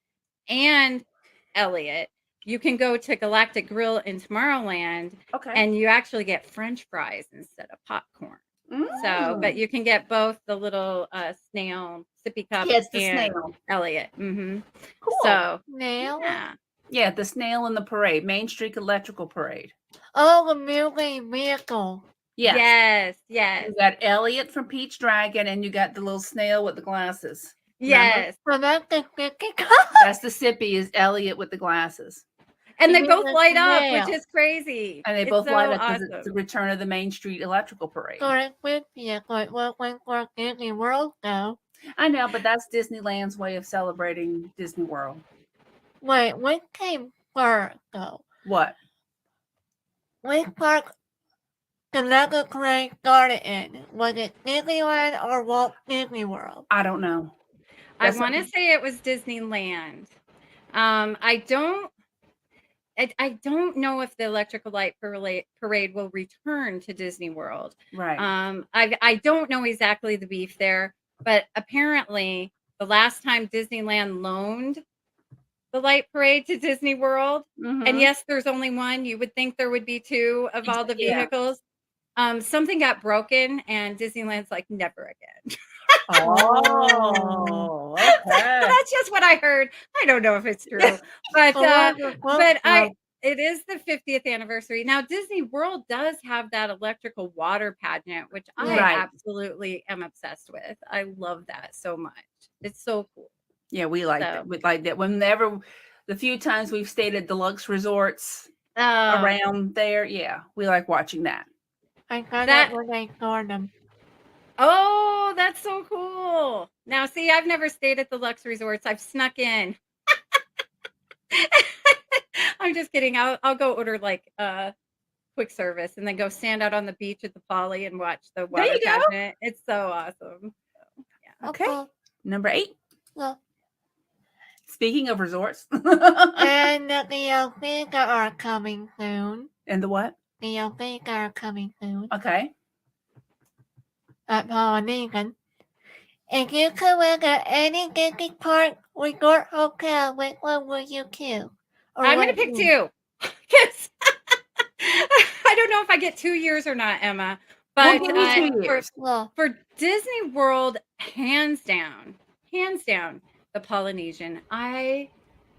and Elliott, you can go to Galactic Grill in Tomorrowland, and you actually get French fries instead of popcorn. So, but you can get both the little snail sippy cup and snail. Elliott. Cool. So, snail? Yeah, the snail in the parade, Main Street Electrical Parade. Oh, the movie vehicle. Yes. Yes. You got Elliot from Peach Dragon, and you got the little snail with the glasses. Yes. So that's the cookie. That's the sippy is Elliot with the glasses. And they It both is light up, which snail. is crazy. And they It's both so light up because it's the awesome. return of the Main Street Electrical Parade. Correct with like what went for Disney World though. I know, but that's Disneyland's way of celebrating Disney World. Wait, what came first though? What? Which park the Lego Parade started in? Was it Disneyland or Walt Disney World? I don't know. I That's want to something- say it was Disneyland. I don't know if the Electrical Light Parade will return to Disney World. Right. I don't know exactly the beef there, but apparently the last time Disneyland loaned the light parade to Disney World, and Mhm. yes, there's only one. You would think there would be two of all the Yeah. vehicles. Something got broken, and Disneyland's like, never again. Oh, okay. That's just what I heard. I don't know if it's true, but it is the 50th anniversary. Now, Disney World does have that electrical water pageant, which I Right. absolutely am obsessed with. I love that so much. It's so cool. Yeah, we like that. So- We like that. Whenever the few times we've stayed at deluxe resorts Oh, around there, yeah, we like watching that. I found That- out when they stored them. oh, that's so cool. Now, see, I've never stayed at the Lux resorts. I've snuck in. I'm just kidding. I'll go order like quick service and then go stand out on the beach at the Poly and watch the water you go. pageant. It's so awesome. So, yeah. Okay. Number 8. So, Speaking of resorts. and the Elfika are coming soon. And the what? The Elfika are coming soon Okay. at Polynesian. If you could work at any Disney park, resort, hotel, which one would you choose? Or I'm going to what pick you- 2. 'Cause I don't know if I get 2 years or not, Emma. But We'll give you 2 years. Well, for Disney World, hands down, the Polynesian. I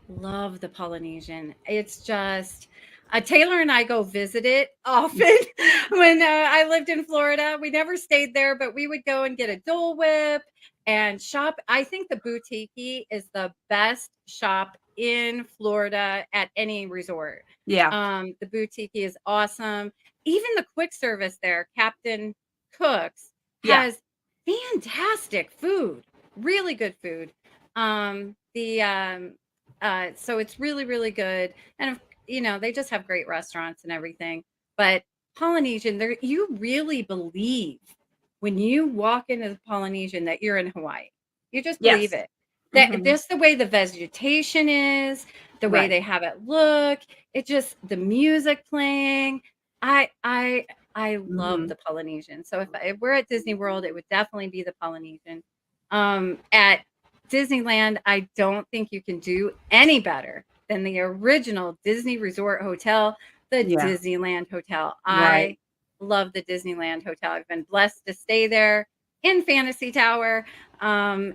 love the Polynesian. It's just Taylor and I go visit it often. When I lived in Florida, we never stayed there, but we would go and get a Dole Whip and shop. I think the Boutique is the best shop in Florida at any resort. Yeah. The Boutique is awesome. Even the quick service there, Captain Cook's, Yeah. has fantastic food, really good food. So it's really, really good. And they just have great restaurants and everything. But Polynesian, you really believe when you walk into the Polynesian that you're in Hawaii. You just believe Yes. it. That Mhm. just the way the vegetation is, the way Right. they have it look, it just the music playing. I love Mhm. the Polynesian. So if we're at Disney World, it would definitely be the Polynesian. At Disneyland, I don't think you can do any better than the original Disney Resort Hotel, the Yeah. Disneyland Hotel. Right. I love the Disneyland Hotel. I've been blessed to stay there in Fantasy Tower. And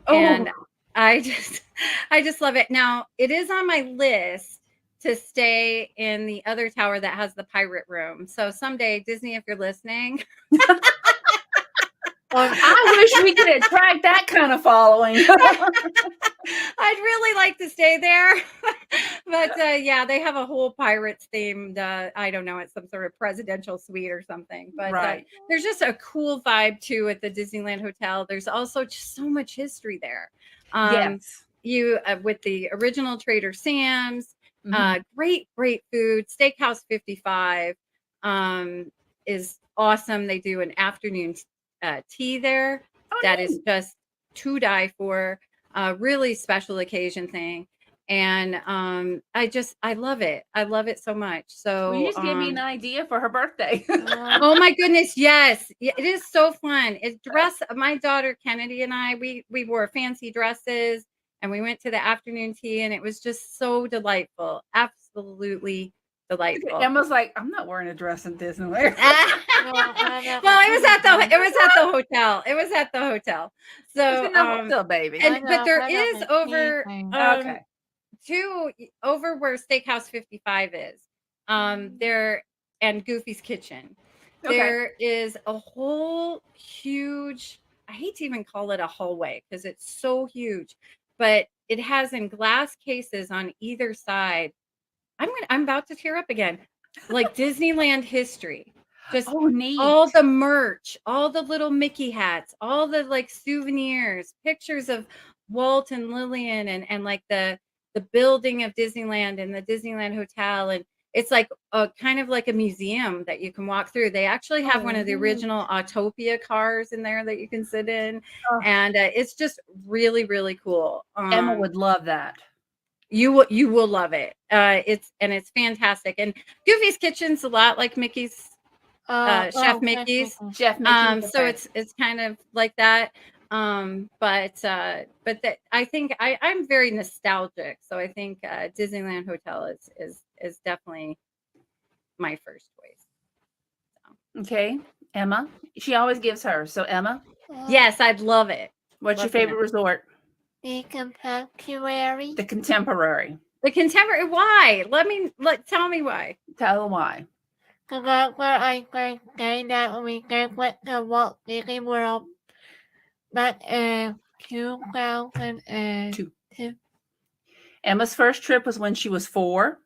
I just love it. Now, it is on my list to stay in the other tower that has the pirate room. So someday, Disney, if you're listening, I wish we could attract that kind of following. I'd really like to stay there. But yeah, they have a whole pirates themed, I don't know, it's some sort of presidential suite or something. But Right. there's just a cool vibe too at the Disneyland Hotel. There's also just so much history there. Yes. You with the original Trader Sam's, Mhm. great food. Steakhouse 55 is awesome. They do an afternoon tea there. Oh, That neat. is just to die for. Really special occasion thing. And I love it. I love it so much. So Will you just give me an idea for her birthday? oh my goodness, yes. It is so fun. My daughter Kennedy and I, we wore fancy dresses and we went to the afternoon tea and it was just so delightful. Absolutely delightful. Emma's like, I'm not wearing a dress in Disneyland. Well, it was at the hotel. It was at the hotel. So It's in the hotel, baby. but there is over Okay. over where Steakhouse 55 is. There and Goofy's Kitchen. Okay. There is a whole huge, I hate to even call it a hallway because it's so huge, but it has in glass cases on either side. I'm about to tear up again. Like Disneyland history. Just Oh, neat. all the merch, all the little Mickey hats, all the like souvenirs, pictures of Walt and Lillian and like the building of Disneyland and the Disneyland Hotel, and it's like a kind of like a museum that you can walk through. They actually have one of the original Autopia cars in there that you can sit in, Oh. and it's just really, really cool. Emma would love that. You will love it. It's fantastic. And Goofy's Kitchen's a lot like Mickey's Chef Mickey's. Chef Mickey. So it's kind of like that. But that I think I'm very nostalgic. So I think Disneyland Hotel is definitely my first choice. So. Okay, Emma. She always gives hers. So Emma. Yes, I'd love it. What's your favorite resort? The Contemporary. The Contemporary. The Contemporary. Why? Tell me why. Tell them why. Because that's where I first stayed at when we first went to Walt Disney World back in 2002. Emma's first trip was when she was 4,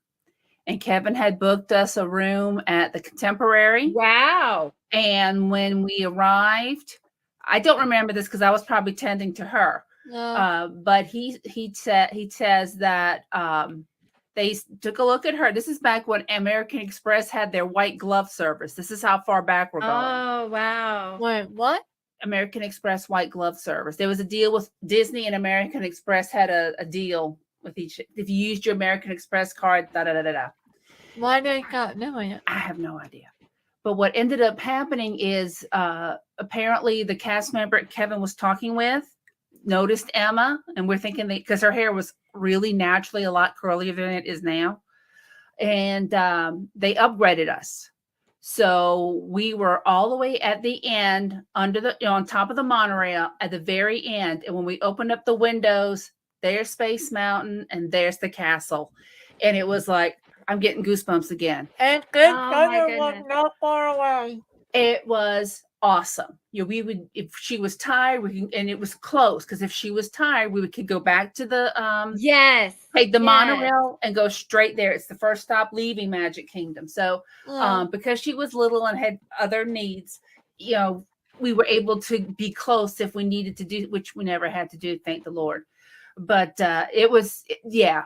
and Kevin had booked us a room at the Contemporary. Wow. And when we arrived, I don't remember this because I was probably tending to her. No. But he says that they took a look at her. This is back when American Express had their white glove service. This is how far back we're going. Oh, wow. Wait, what? American Express white glove service. There was a deal with Disney, and American Express had a deal with each. If you used your American Express card, Why they not doing it? I have no idea. But what ended up happening is apparently the cast member Kevin was talking with noticed Emma, and we're thinking that because her hair was really naturally a lot curlier than it is now, and they upgraded us, so we were all the way at the end on top of the monorail at the very end, and when we opened up the windows, there's Space Mountain and there's the castle, and it was like I'm getting goosebumps again. And good was not far away. It was awesome. We would, if she was tired, and it was close because if she was tired, we could go back to the take the monorail and go straight there. It's the first stop leaving Magic Kingdom. So because she was little and had other needs, we were able to be close if we needed to do, which we never had to do, thank the Lord. But it was the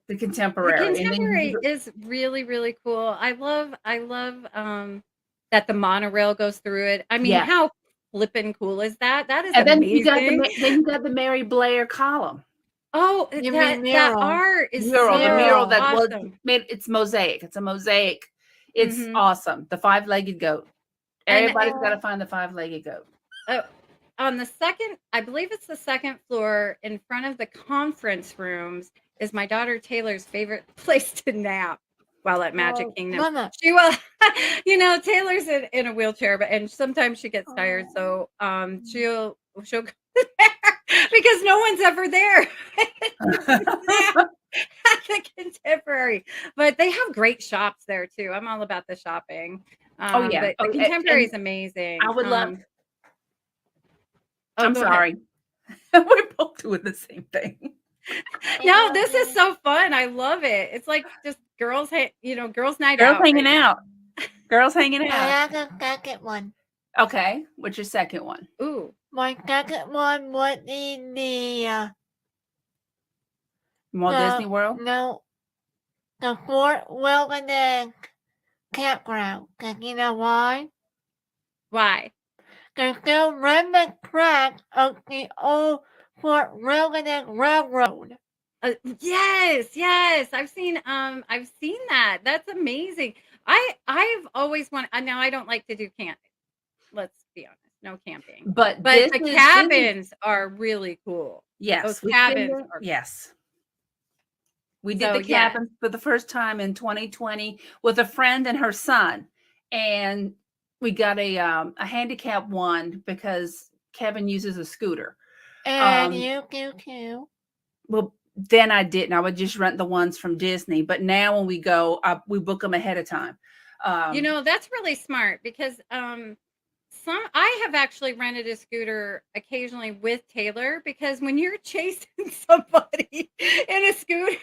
Contemporary. The Contemporary is really, really cool. I love that the monorail goes through it. I mean, how flippin' cool is that? That is amazing. You got the Mary Blair column. Oh, that art is the mural that awesome. was made. It's mosaic. It's a mosaic. It's awesome. The 5-legged goat. Everybody's got to find the 5-legged goat. On the second, I believe it's the second floor in front of the conference rooms is my daughter Taylor's favorite place to nap while at Magic Kingdom. Mama. She will, Taylor's in a wheelchair, and sometimes she gets tired, so she'll go there because no one's ever there at the Contemporary. But they have great shops there too. I'm all about the shopping. But the Contemporary is amazing. I would love. I'm sorry. We're both doing the same thing. No, this is so fun. I love it. It's like just girls night out. Girls hanging out. Girls hanging out. I have a second one. Okay. What's your second one? Ooh. My second one would be the Walt Disney World? No. The Fort Wilderness Campground. Because you know why? Why? They still run the track of the old Fort Wilderness Railroad. Yes. I've seen that. That's amazing. I've always wanted. Now I don't like to do camping. Let's be honest, no camping. But the cabins are really cool. Yes, those cabins. Yes. We did the cabins for the first time in 2020 with a friend and her son, and we got a handicap one because Kevin uses a scooter. And you do too. Well, then I didn't. I would just rent the ones from Disney. But now when we go, we book them ahead of time. That's really smart because I have actually rented a scooter occasionally with Taylor because when you're chasing somebody in a scooter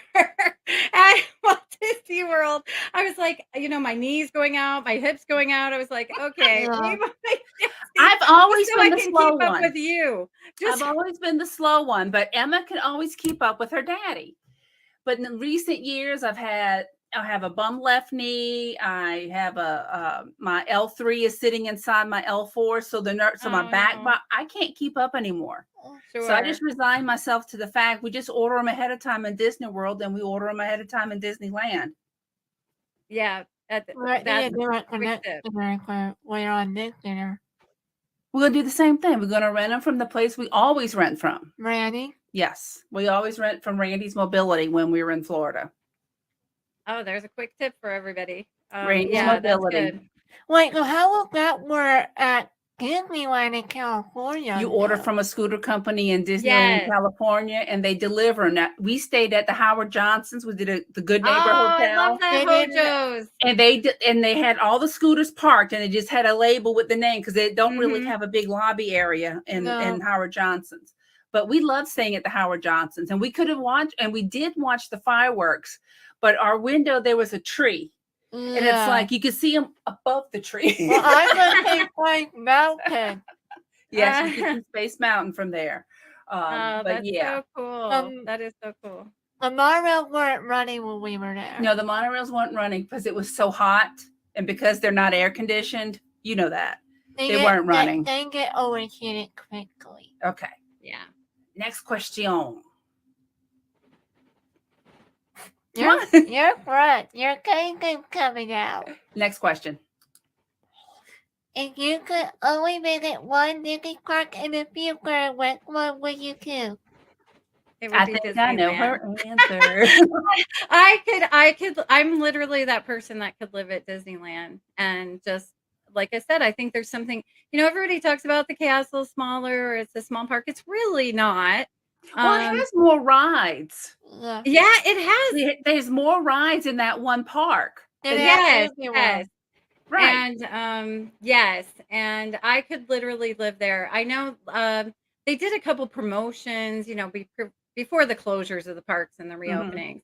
at Walt Disney World, I was like, my knees going out, my hips going out. I was like, okay, Yeah. I've always so been I the can slow keep up one. with you. I've always been the slow one, but Emma can always keep up with her daddy. But in the recent years, I have a bum left knee. I have my L3 is sitting inside my L4, so my back, no. I can't keep up anymore. Sure. So I just resigned myself to the fact we just order them ahead of time in Disney World, and we order them ahead of time in Disneyland. Yeah, Right, that's do it a quick tip. we're on this dinner. We're gonna do the same thing. We're gonna rent them from the place we always rent from. Randy? Yes, we always rent from Randy's Mobility when we were in Florida. Oh, there's a quick tip for everybody. Randy's Yeah, that's Mobility. good. Wait, so how will that work at Disneyland in California? You order now? from a scooter company in Disneyland, Yes. California, and they deliver. Now, we stayed at the Howard Johnson's. We did the Good Neighbor Oh, I Hotel, love that They didn't- Hojo's. and they had all the scooters parked, and they just had a label with the name because they don't really Mhm. have a big lobby area in No. Howard Johnson's. But we loved staying at the Howard Johnson's, and we could have watched, and we did watch the fireworks. But our window, there was a tree, and it's Yeah. like you could see them above the tree. Well, I'm going to Space Mountain. Yes, you can see Space Mountain from there. But That's yeah, so cool. That is so cool. The monorails weren't running when we were there. no, the monorails weren't running because it was so hot, and because they're not air conditioned, you know that they weren't running. They get overheated quickly. Okay, Yeah. next question. You're right. Your cake is coming out. Next question. If you could only visit one Disney park in the future, which one would you choose? It would I be think I know Disneyland. her answer. I'm literally that person that could live at Disneyland and just like I said, I think there's something, everybody talks about the castle smaller or it's a small park. It's really not. Well, it has more rides. Yeah. Yeah, it has. There's more rides in that one park. Yes. Right. And yes, and I could literally live there. I know they did a couple promotions, before the closures of the parks and the reopenings.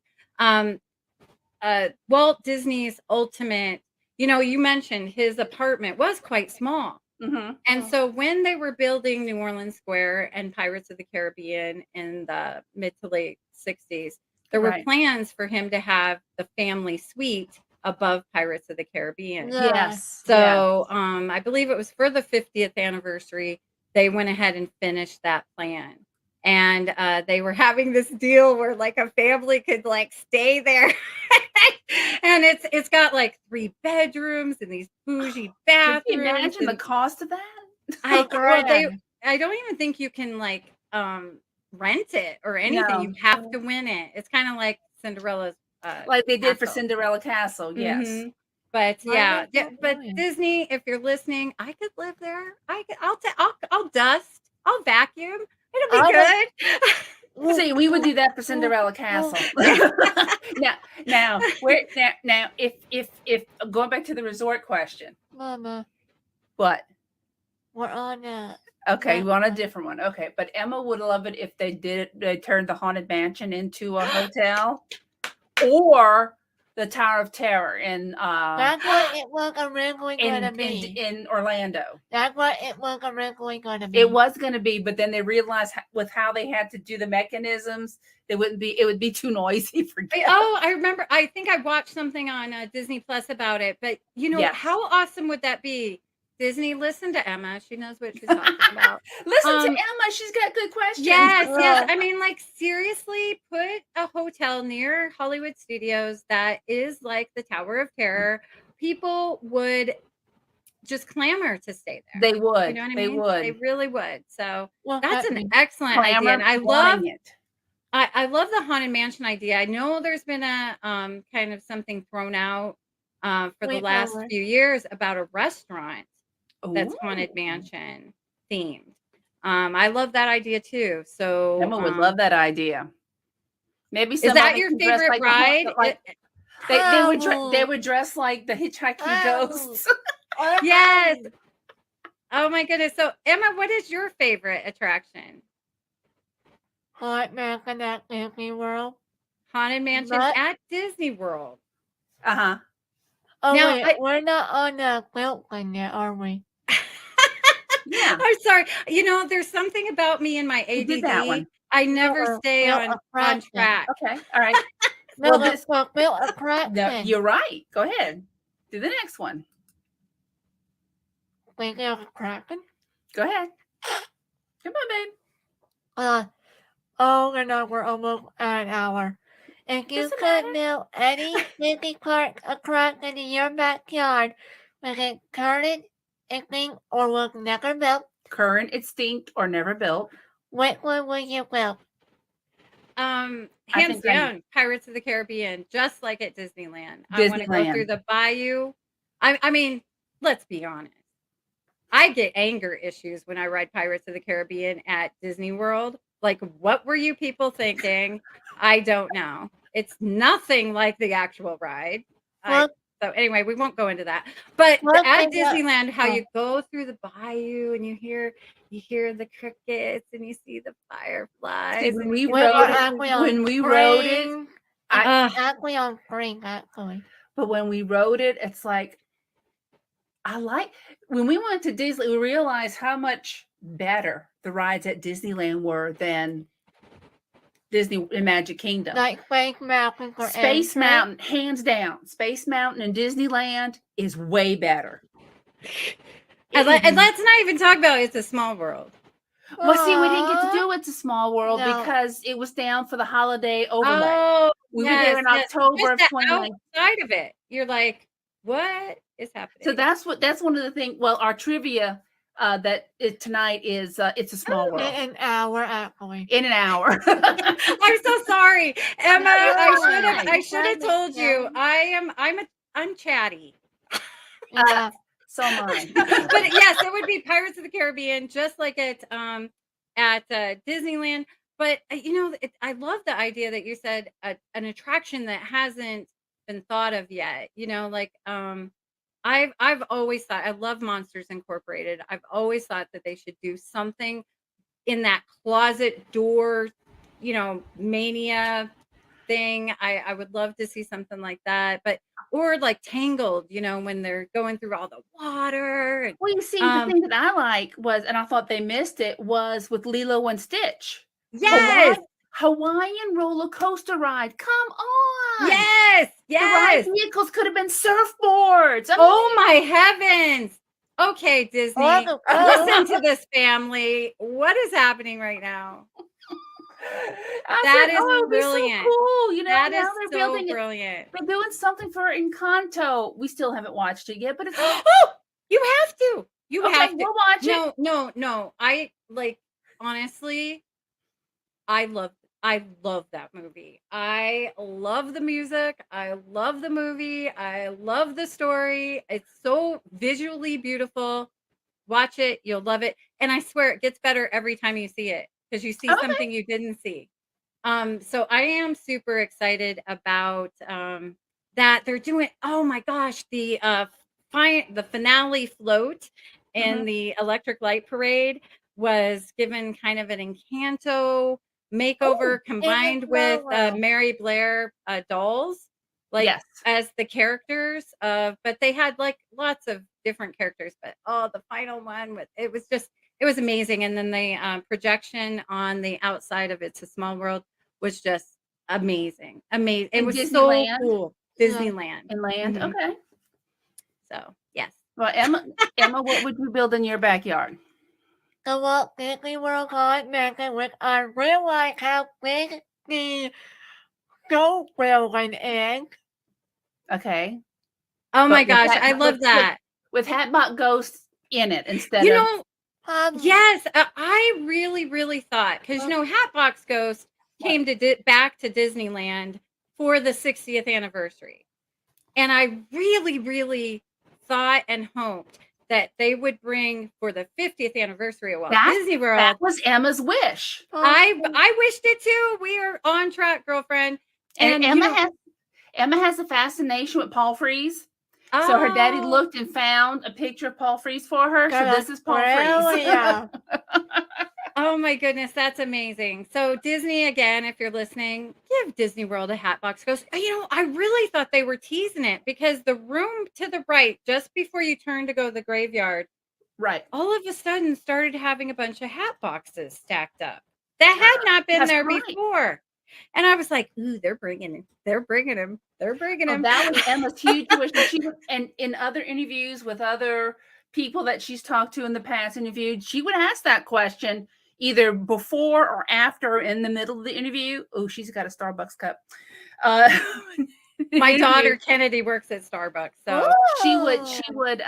Walt Disney's Ultimate, you mentioned his apartment was quite small. Mm-hmm. And so when they were building New Orleans Square and Pirates of the Caribbean in the mid to late 60s, there were plans for him to have the family suite above Pirates of the Caribbean. Yes. So I believe it was for the 50th anniversary, they went ahead and finished that plan. And they were having this deal where like a family could like stay there. And it's got like 3 bedrooms and these bougie bathrooms. Can you imagine the cost of that? I don't even think you can like rent it or anything. No. You have to win it. It's kind of like Cinderella's like they did for castle. Cinderella Castle, yes. Mm-hmm. But but Disney, if you're listening, I could live there. I'll dust. I'll vacuum. It'll be good. See, we would do that for Cinderella Castle. now, if going back to the resort question, Mama, what? we're on a. Okay, we're on a different one. Okay, but Emma would love it if they turned the Haunted Mansion into a hotel, or the Tower of Terror in That's what it was originally going to be in Orlando. That's what it was originally going to be. It was going to be, but then they realized with how they had to do the mechanisms, it would be too noisy for kids. I remember. I think I watched something on Disney Plus about it. But how awesome would that be? Disney, listen to Emma. She knows what she's talking about. Listen to Emma. She's got good questions. Yes. I mean, like, seriously, put a hotel near Hollywood Studios that is like the Tower of Terror. People would just clamor to stay there. They would. You know what I they mean? would. They really would. So Well, that's an excellent idea. And I love it. I love the Haunted Mansion idea. I know there's been a kind of something thrown out for the last few years about a restaurant that's Haunted Mansion themed. I love that idea too. So Emma would love that idea. Maybe is that your favorite ride? They would dress like the hitchhiking ghosts. Yes. Oh my goodness. So Emma, what is your favorite attraction? Haunted Mansion at Disney World. Haunted Mansion at Disney World. Uh-huh. Oh Now, wait, we're not on the quilt one yet, are we? Yeah. I'm sorry. There's something about me and my ADD. did that one. I never No, stay quilt on attraction. track. Okay. All right. No, Well, that's for quilt attraction. No, you're right. Go ahead. Do the next one. Speaking of attraction. Go ahead. Come on, babe. Oh no, we're almost at an hour. If you could build any Disney park attraction in your backyard, was it current, extinct, or was never built? Current, extinct, or never built. Which one would you build? Hands down, Pirates of the Caribbean, just like at Disneyland. I want to go through the bayou. I mean, let's be honest. I get anger issues when I ride Pirates of the Caribbean at Disney World. Like, what were you people thinking? I don't know. It's nothing like the actual ride. So anyway, we won't go into that. But at Disneyland, how you go through the bayou and you hear the crickets and you see the fireflies. See, when we rode it, actually on spring, actually. But when we rode it, it's like when we went to Disney, we realized how much better the rides at Disneyland were than Disney in Magic Kingdom. Like Space Mountain. Space Mountain, hands down. Space Mountain in Disneyland is way better. And let's not even talk about It's a Small World. Well, see, we didn't get to do It's a Small World because it was down for the holiday overlay. Oh, we were there in October of 2019. Outside of it, you're like, what is happening? So that's one of the things. Well, our trivia tonight is It's a Small World. In an hour, actually. In an hour. I'm so sorry, Emma. I should have told you. I'm chatty. Yeah. So am I. But yes, it would be Pirates of the Caribbean, just like at Disneyland. But I love the idea that you said an attraction that hasn't been thought of yet. I've always thought, I love Monsters Incorporated. I've always thought that they should do something in that closet door, mania thing. I would love to see something like that, or like Tangled, when they're going through all the water. Well, you see, the thing that I like was, and I thought they missed it, was with Lilo and Stitch. Yes. Hawaiian roller coaster ride. Come on. Yes. The ride vehicles could have been surfboards. Oh my heavens. Okay, Disney. Listen to this, family. What is happening right now? That is brilliant. So cool. That is so brilliant. They're doing something for Encanto. We still haven't watched it yet, but it's you have to. You have to. We'll watch it. No. I honestly, I love that movie. I love the music. I love the movie. I love the story. It's so visually beautiful. Watch it. You'll love it. And I swear it gets better every time you see it because you see something you didn't see. So I am super excited about that. They're doing, oh my gosh, the finale float in the Electric Light Parade was given kind of an Encanto makeover combined with Mary Blair dolls, as the characters but they had like lots of different characters, but the final one it was amazing. And then the projection on the outside of It's a Small World was just amazing. It was so cool. Disneyland. Okay. So yes. Well, Emma, what would you build in your backyard? The Walt Disney World Haunted Mansion, which I really like how big the show building is. Okay. Oh my gosh, I love that. With Hatbot Ghosts in it instead of... yes, I really, really thought, because, Hatbox Ghost came back to Disneyland for the 60th anniversary. And I really, really thought and hoped that they would bring for the 50th anniversary of Walt Disney World. That was Emma's wish. I wished it too. We are on track, girlfriend. And Emma has a fascination with Paul Frees. So her daddy Oh, looked and found a picture of Paul Frees for her. So this is Paul Frees. Australia. oh my goodness, that's amazing. So Disney, again, if you're listening, give Disney World a Hatbox Ghost. I really thought they were teasing it because the room to the right, just before you turn to go to the graveyard, Right. all of a sudden started having a bunch of hat boxes stacked up that had not been That's there right. before. And I was like, ooh, they're bringing him. They're bringing him. They're bringing Oh, him. that was Emma's huge wish. And in other interviews with other people that she's talked to in the past interviewed, she would ask that question either before or after or in the middle of the interview. Oh, she's got a Starbucks cup. My daughter Kennedy works at Starbucks, so she Oh, would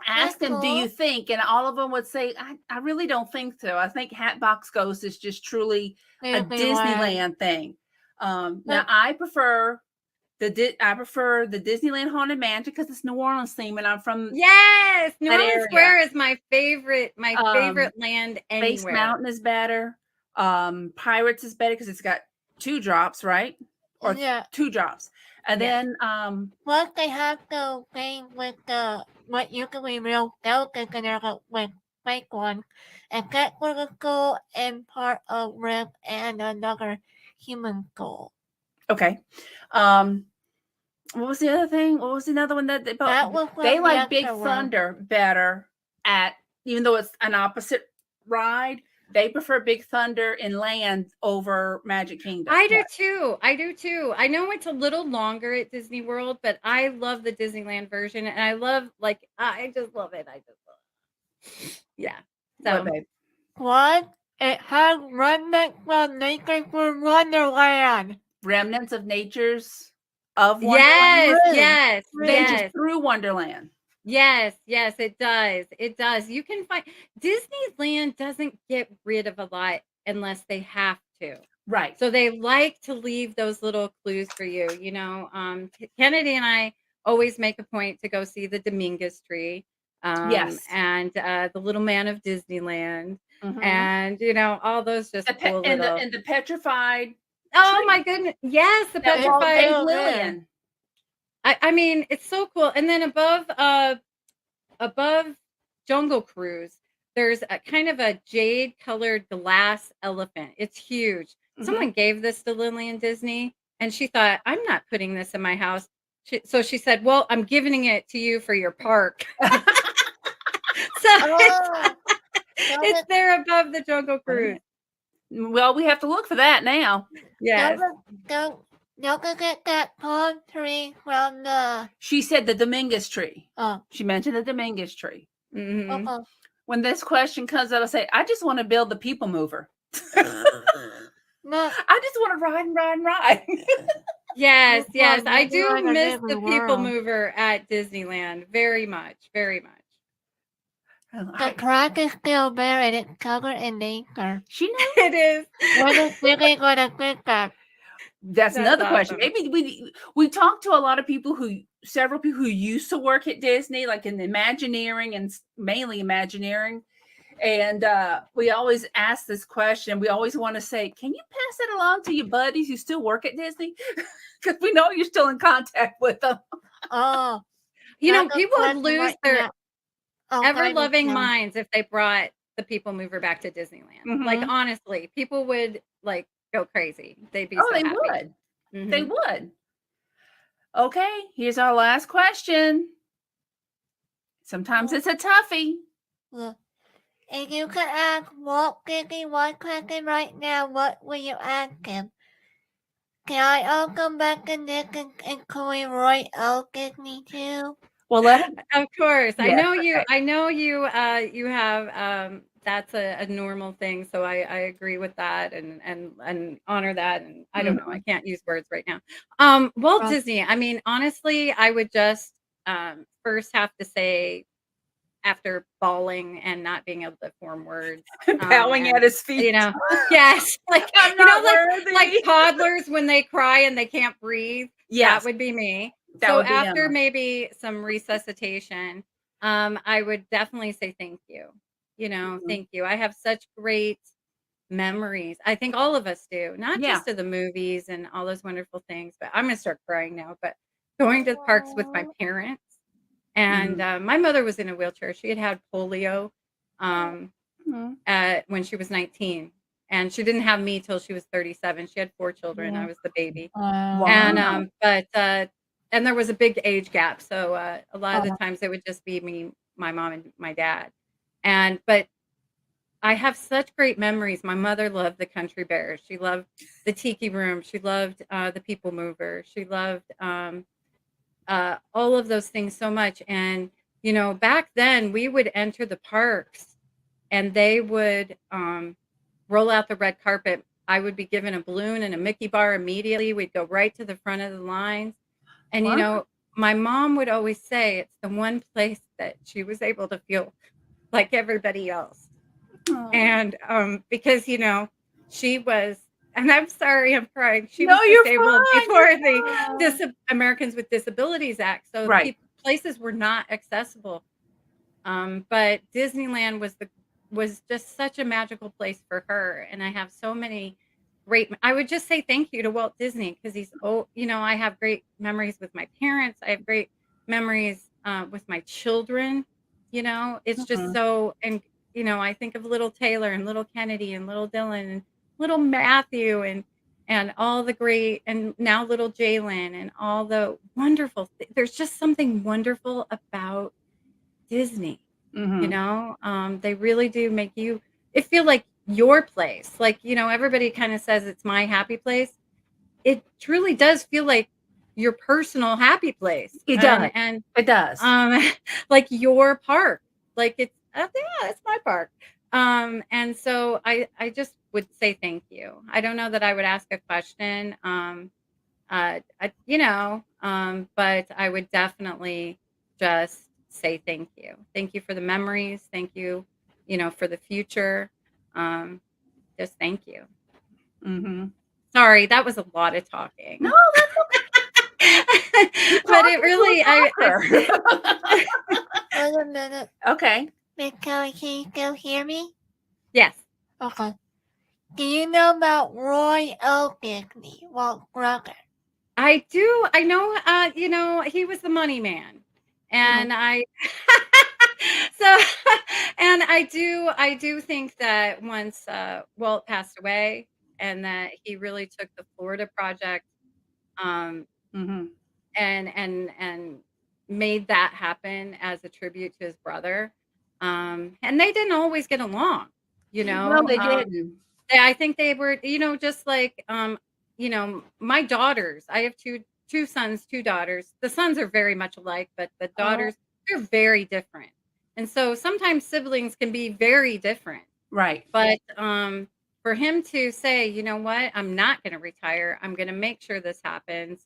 ask them, do you think? And all of them would say, I really don't think so. I think Hatbox Ghost is just truly a Disneyland thing. Now I prefer the Disneyland Haunted Mansion because it's New Orleans theme, and I'm from yes, New that Orleans area. Square is my favorite land anywhere. Space Mountain is better. Pirates is better because it's got 2 drops, right? Or yeah. 2 drops. And Yes. then What they have to thing with the what you can be real delicate with fake one, and get for the skull and part of rib and another human skull. okay. What was the other thing? What was another one that That was they from like Big yesterday. Thunder better at, even though it's an opposite ride, they prefer Big Thunder in land over Magic Kingdom. I do too. I do too. I know it's a little longer at Disney World, but I love the Disneyland version, and I love I just love it. I just love it. Yeah. So What, babe? What? It has remnants from nature for Wonderland. Remnants of Nature's of yes, Wonderland. yes, Ventures yes. through Wonderland. Yes, yes, it does. It does. You can find Disneyland doesn't get rid of a lot unless they have to. Right. So they like to leave those little clues for you. Kennedy and I always make a point to go see the Dominguez tree. Yes. And the Little Man of Disneyland, Mhm. and all those just cool and little. the petrified. Oh tree. my goodness! Yes, the That Walt petrified. gave Lillian. I mean, it's so cool. And then above Jungle Cruise, there's a kind of a jade colored glass elephant. It's huge. Someone gave this to Lillian Disney, and she thought, I'm not putting this in my house. So she said, well, I'm giving it to you for your park. It's there above the Jungle Cruise. Well, we have to look for that now. Yes. Don't get that palm tree from the. She said the Dominguez tree. Oh. She mentioned the Dominguez tree. Mm-hmm. When this question comes up, I say, I just want to build the people mover. No. I just want to ride and ride and ride. Yes. I do miss the people mover at Disneyland very much, very much. The track is still there and it's covered in nature. She knows it is. When it's really gonna pick up. That's another question. Maybe we talked to a lot of people several people who used to work at Disney, like in Imagineering and mainly Imagineering. And we always ask this question. We always want to say, can you pass it along to your buddies who still work at Disney? Because we know you're still in contact with them. Oh. People would lose their ever-loving minds if they brought the people mover back to Disneyland. Mm-hmm. Like, honestly, people would go crazy. They'd be so they happy. would. Mm-hmm. They would. Okay, here's our last question. Sometimes it's a toughie. If you could ask Walt Disney one question right now, what would you ask him? Can I all come back and Nick and Chloe Roy L. Disney too? Well, of course. Yeah, I know you. Okay. I know you. You have. That's a normal thing. So I agree with that and honor that. And I don't know. I can't use words right now. Walt Disney. I mean, honestly, I would just first have to say, after bawling and not being able to form words, bowing at his feet, yes, like I'm not worthy. like toddlers when they cry and they can't breathe. Yes. That would be me. That would be after Emma. Maybe some resuscitation, I would definitely say thank you. Thank you. I have such great memories. I think all of us do, not Yeah. just to the movies and all those wonderful things, but I'm gonna start crying now, but going to the parks with my parents. And my mother was in a wheelchair. She had polio when she was 19. And she didn't have me till she was 37. She had 4 children. I was the baby. Wow. And and there was a big age gap. So a lot of the times it would just be me, my mom, and my dad. But I have such great memories. My mother loved the Country Bears. She loved the Tiki Room. She loved the People Mover. She loved all of those things so much. And, you know, back then we would enter the parks and they would roll out the red carpet. I would be given a balloon and a Mickey bar immediately. We'd go right to the front of the lines. And, you know, my mom would always say it's the one place that she was able to feel like everybody else. And because, you know, she was, and I'm sorry, I'm crying. She was disabled before the Americans with Disabilities Act. So places were not accessible. But Disneyland was just such a magical place for her. And I have so many I would just say thank you to Walt Disney because you know, I have great memories with my parents. I have great memories with my children. You know, it's just so, and you know, I think of little Taylor and little Kennedy and little Dylan and little Matthew and all the great, and now little Jalen and all the wonderful, there's just something wonderful about Disney. You know, they really do make you, it feel like your place. Like, you know, everybody kind of says it's my happy place. It truly does feel like your personal happy place. It does. And it does. Like your park. Like it's, yeah, it's my park. And so I just would say thank you. I don't know that I would ask a question. You know, but I would definitely just say thank you. Thank you for the memories. Thank you, you know, for the future. Just thank you. Sorry, that was a lot of talking. No, that's okay. But it really, Wait a minute. Okay. Miss Kelly, can you still hear me? Yes. Okay. Do you know about Roy O. Disney, Walt's brother? I do. I know, you know, he was the money man. And so, and I do think that once Walt passed away and that he really took the Florida project and made that happen as a tribute to his brother. And they didn't always get along, you know. No, they didn't. I think they were, you know, just like, you know, my daughters, I have two sons, 2 daughters. The sons are very much alike, but the daughters, they're very different. And so sometimes siblings can be very different. Right. But for him to say, you know what, I'm not going to retire. I'm going to make sure this happens.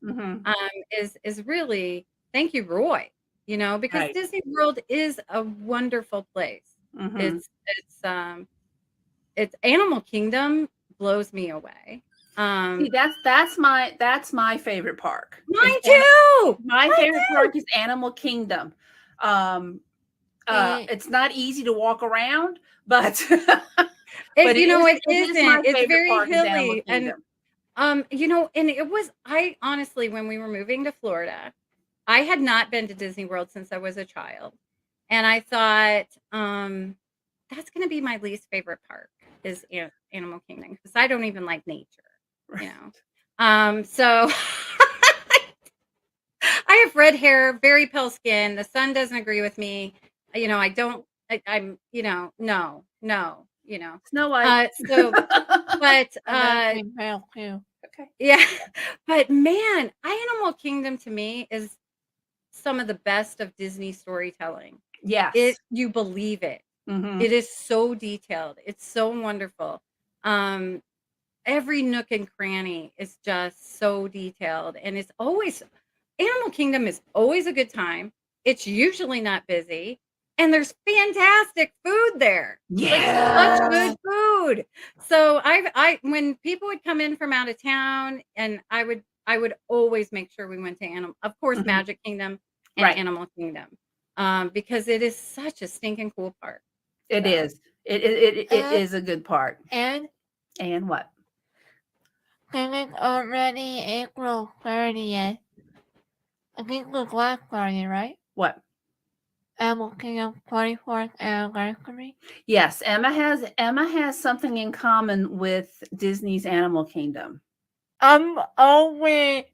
Is really, thank you, Roy. You know, because Disney World is a wonderful place. It's Animal Kingdom blows me away. See, that's my favorite park. Mine too. My favorite park is Animal Kingdom. It's not easy to walk around, but but you know, it isn't. It's very hilly, and you know, and it was. I honestly, when we were moving to Florida, I had not been to Disney World since I was a child, and I thought that's going to be my least favorite park is Animal Kingdom because I don't even like nature. You know, so I have red hair, very pale skin. The sun doesn't agree with me. You know, I'm, you know, no, you know. Snow White. So, but, okay. Yeah, but man, Animal Kingdom to me is some of the best of Disney storytelling. Yes. You believe it. It is so detailed. It's so wonderful. Every nook and cranny is just so detailed. And it's always, Animal Kingdom is always a good time. It's usually not busy. And there's fantastic food there. Yeah. Such good food. So when people would come in from out of town, and I would always make sure we went to of course, Magic Kingdom and Animal Kingdom. Because it is such a stinking cool park. It is. It is a good park. And And what? It's already April 30th. I think it was last Friday, right? What? Animal Kingdom 24th anniversary. Yes, Emma has something in common with Disney's Animal Kingdom. I'm only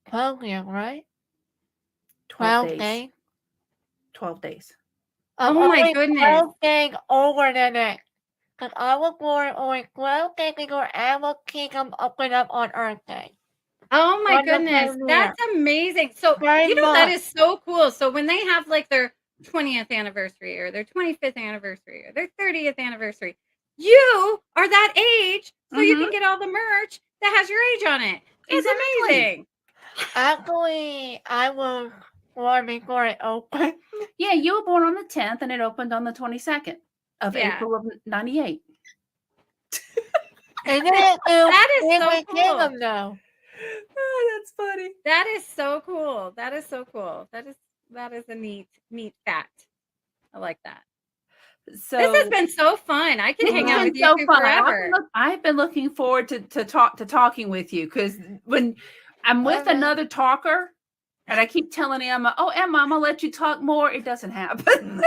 12 years, right? 12 days. days. 12 days. I'm Oh my only goodness. 12 days older than it. Because I was born only 12 days before Animal Kingdom opened up on Earth Day. Oh my On the goodness. premiere. That's amazing. So, Very you know, that much. is so cool. So when they have like their 20th anniversary or their 25th anniversary or their 30th anniversary, you are that age, so you can get all the merch that has your age on it. It's Exactly. amazing. Actually, I was born before it opened. Yeah, you were born on the 10th and it opened on the 22nd of Yeah. April of 98. And then That is so Animal cool. Kingdom, though. Oh, that's funny. That is so cool. That is so cool. That is a neat fact. I like that. So This has been so fun. I can it's hang out been with you so two fun. forever. I've been looking forward to talking with you because when I'm with another talker and I keep telling Emma, "Oh, Emma, I'm gonna let you talk more," it doesn't happen.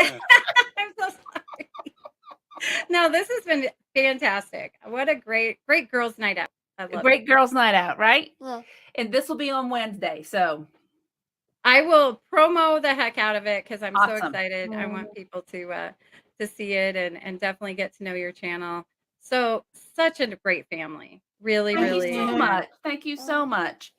I'm so sorry. No, this has been fantastic. What a great girls' night out. I love Great it. girls' night out, right? Yeah. And this will be on Wednesday. So I will promo the heck out of it because I'm so Awesome. excited. I want people to see it and definitely get to know your channel. So such a great family. Really, thank really. you so much. Thank you so much.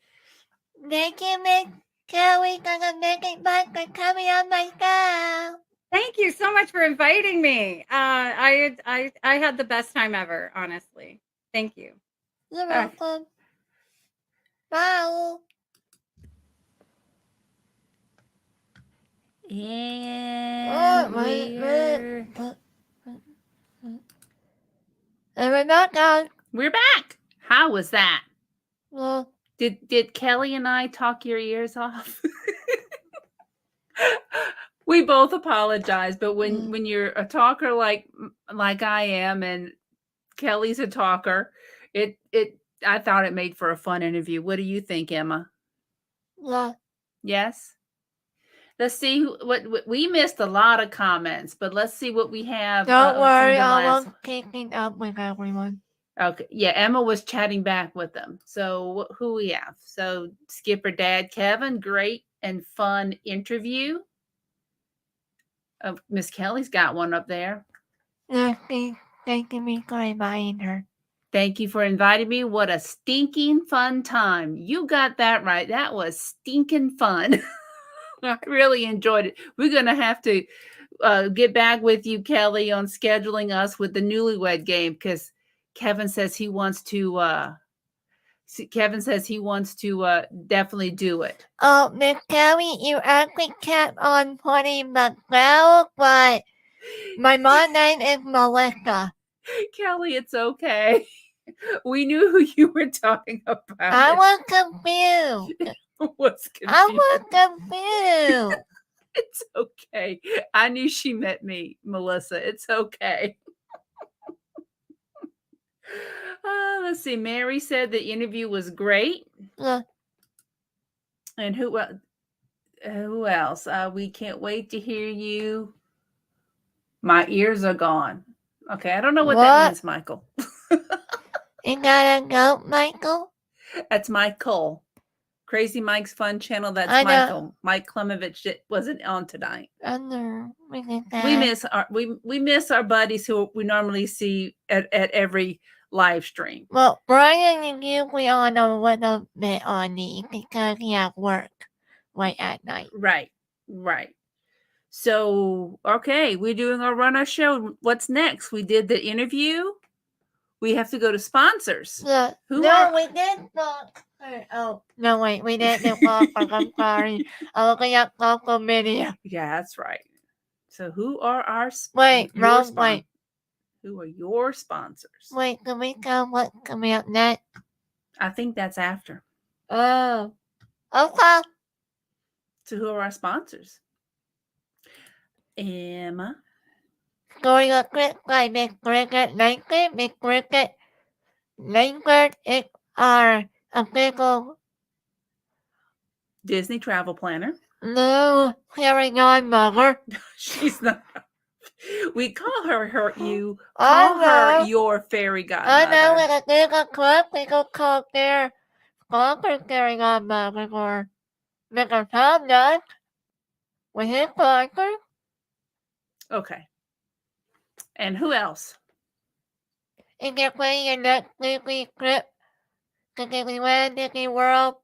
Thank you, Miss Kelly, gonna make it back for coming on my show. Thank you so much for inviting me. I had the best time ever, honestly. Thank you. You're welcome. Bye. And we're not done. we're back. How was that? Well, Did Kelly and I talk your ears off? We both apologize, but when you're a talker like I am and Kelly's a talker, I thought it made for a fun interview. What do you think, Emma? yeah. Yes. Let's see what we missed a lot of comments, but let's see what we have. Don't from worry, the I last- won't keeping up with everyone. Okay, yeah, Emma was chatting back with them. So who we have? So Skipper Dad Kevin, great and fun interview. Miss Kelly's got one up there. Thank you for inviting her. Thank you for inviting me. What a stinking fun time. You got that right. That was stinking fun. I really enjoyed it. We're going to have to get back with you, Kelly, on scheduling us with the newlywed game because Kevin says he wants to definitely do it. Oh, Miss Kelly, you actually kept on putting McDowell, but my mom's name is Melissa. Kelly, it's okay. We knew who you were talking about. I was confused. I was confused. It's okay. I knew she meant me, Melissa. It's okay. Let's see. Mary said the interview was great. Yeah. And who else? We can't wait to hear you. My ears are gone. Okay, I don't know what that means, Michael. You gotta go, Michael? That's Michael. Crazy Mike's Fun Channel. That's Michael. Mike Klemovich wasn't on tonight. I know. We miss our buddies who we normally see at every live stream. Well, Brian is usually on a little bit on these because he has work right at night. Right. So, okay, we're doing our show. What's next? We did the interview. We have to go to sponsors. Yeah. We did not. Oh, no, wait, we didn't do sponsors. I'm sorry. I'm looking at local media. Yeah, that's right. So, who are our Who are your sponsors? Wait, can we tell what's coming up next? I think that's after. Oh, okay. So, who are our sponsors? Emma. Going up quick by Miss Cricket, Miss Cricket Langford is our official Disney travel planner. new carry-on mother. She's not. We call her you I call her know. your fairy I know godmother. with a bigger club, we could call their sponsor carry-on mother or Mr. Tom does with his sponsor. Okay. And who else? You can play your next weekly trip to Disneyland, Disney World,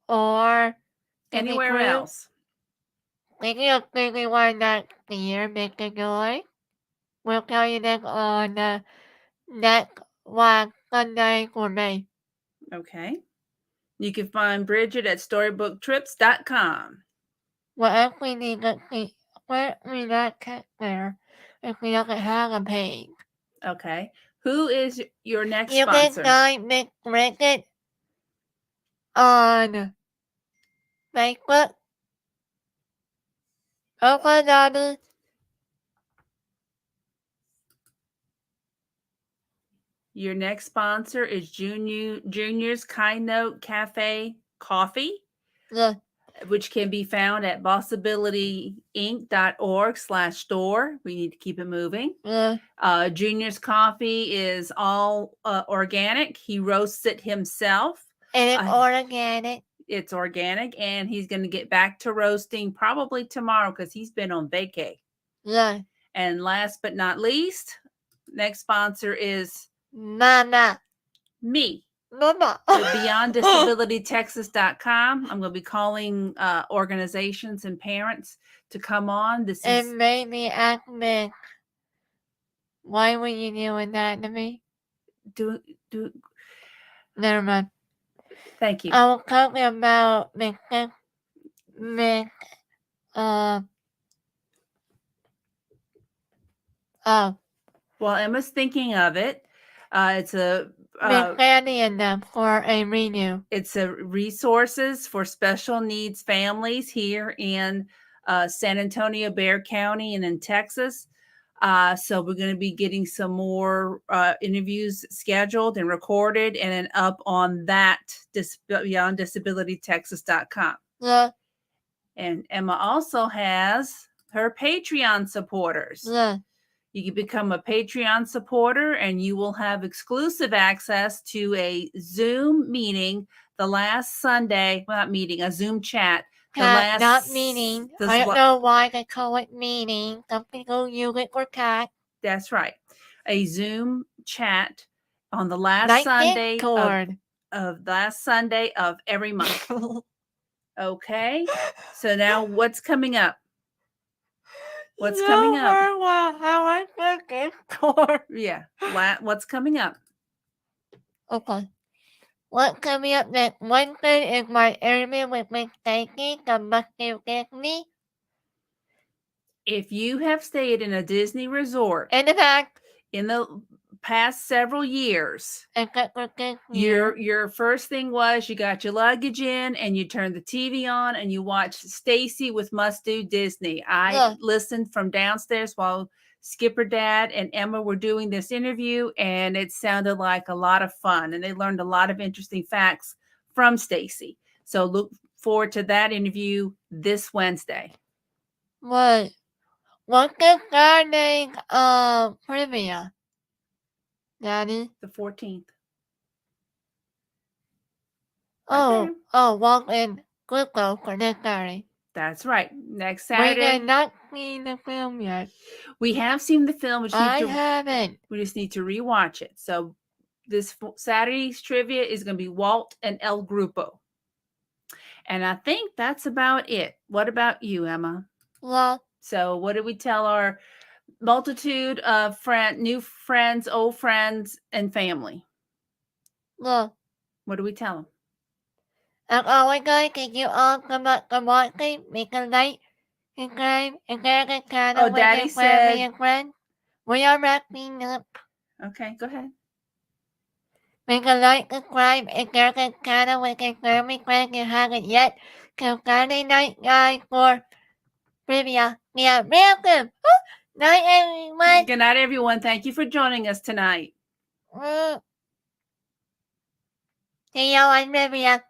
or Disney Anywhere Cruise. else? Speaking of Disneyland next year, Mr. Joy, we'll tell you this on the next one Sunday for May. Okay. You can find Bridget at storybooktrips.com. What else we need to see? Where we not get there if we doesn't have a page. Okay. Who is your next You can sponsor? find Miss Bridget on Facebook. Okay, Daddy. Your next sponsor is Junior's Kind Note Cafe Coffee, Yeah, which can be found at bossabilityinc.org/store. We need to keep it moving. yeah. Junior's coffee is all organic. He roasts it himself. And it's organic. It's organic, and he's going to get back to roasting probably tomorrow because he's been on vacay. Yeah. And last but not least, next sponsor is Mama. me. Mama. BeyondDisabilityTexas.com. I'm going to be calling organizations and parents to come on. This It is made me ask me, why were you doing that to me? do. Never mind. Thank you. I was talking about Well, Emma's thinking of it. It's a planning them for a renew. It's a resources for special needs families here in San Antonio, Bexar County, and in Texas. So we're going to be getting some more interviews scheduled and recorded and then up on that BeyondDisabilityTexas.com. Yeah. And Emma also has her Patreon supporters. Yeah. You can become a Patreon supporter and you will have exclusive access to a Zoom meeting the last Sunday. Well, not meeting, a Zoom chat. Not meeting. I don't know why they call it meeting. Some people use it for cat. That's right. A Zoom chat on the last Sunday of every month. Okay. So now what's coming up? What's coming up? Yeah. What's coming up? Okay. What's coming up next Wednesday is my interview with Miss Stacy from Muscle Disney. If you have stayed in a Disney resort in the back in the past several years, except for this year, your first thing was you got your luggage in and you turned the TV on and you watched Stacy with Must Do Disney. I listened from downstairs while Skipper Dad and Emma were doing this interview, and it sounded like a lot of fun, and they learned a lot of interesting facts from Stacy. So look forward to that interview this Wednesday. What's the Saturday trivia, Daddy? The 14th. Walk in Glucose for this Saturday. That's right. Next Saturday. We have not seen the film yet. We have seen the film. I haven't. We just need to rewatch it. So this Saturday's trivia is going to be Walt and El Grupo. And I think that's about it. What about you, Emma? Well, so what do we tell our multitude of new friends, old friends, and family? Well, what do we tell them? As always, guys, thank you all so much for watching. Make a like, subscribe, and share the channel with your family and friends. We are wrapping up. Okay, go ahead. Make a like, subscribe, and share the channel with your family and friends if you haven't yet. Till Saturday night, guys, for trivia. Yeah, welcome. Night, everyone. Good night, everyone. Thank you for joining us tonight. Theo and Olivia.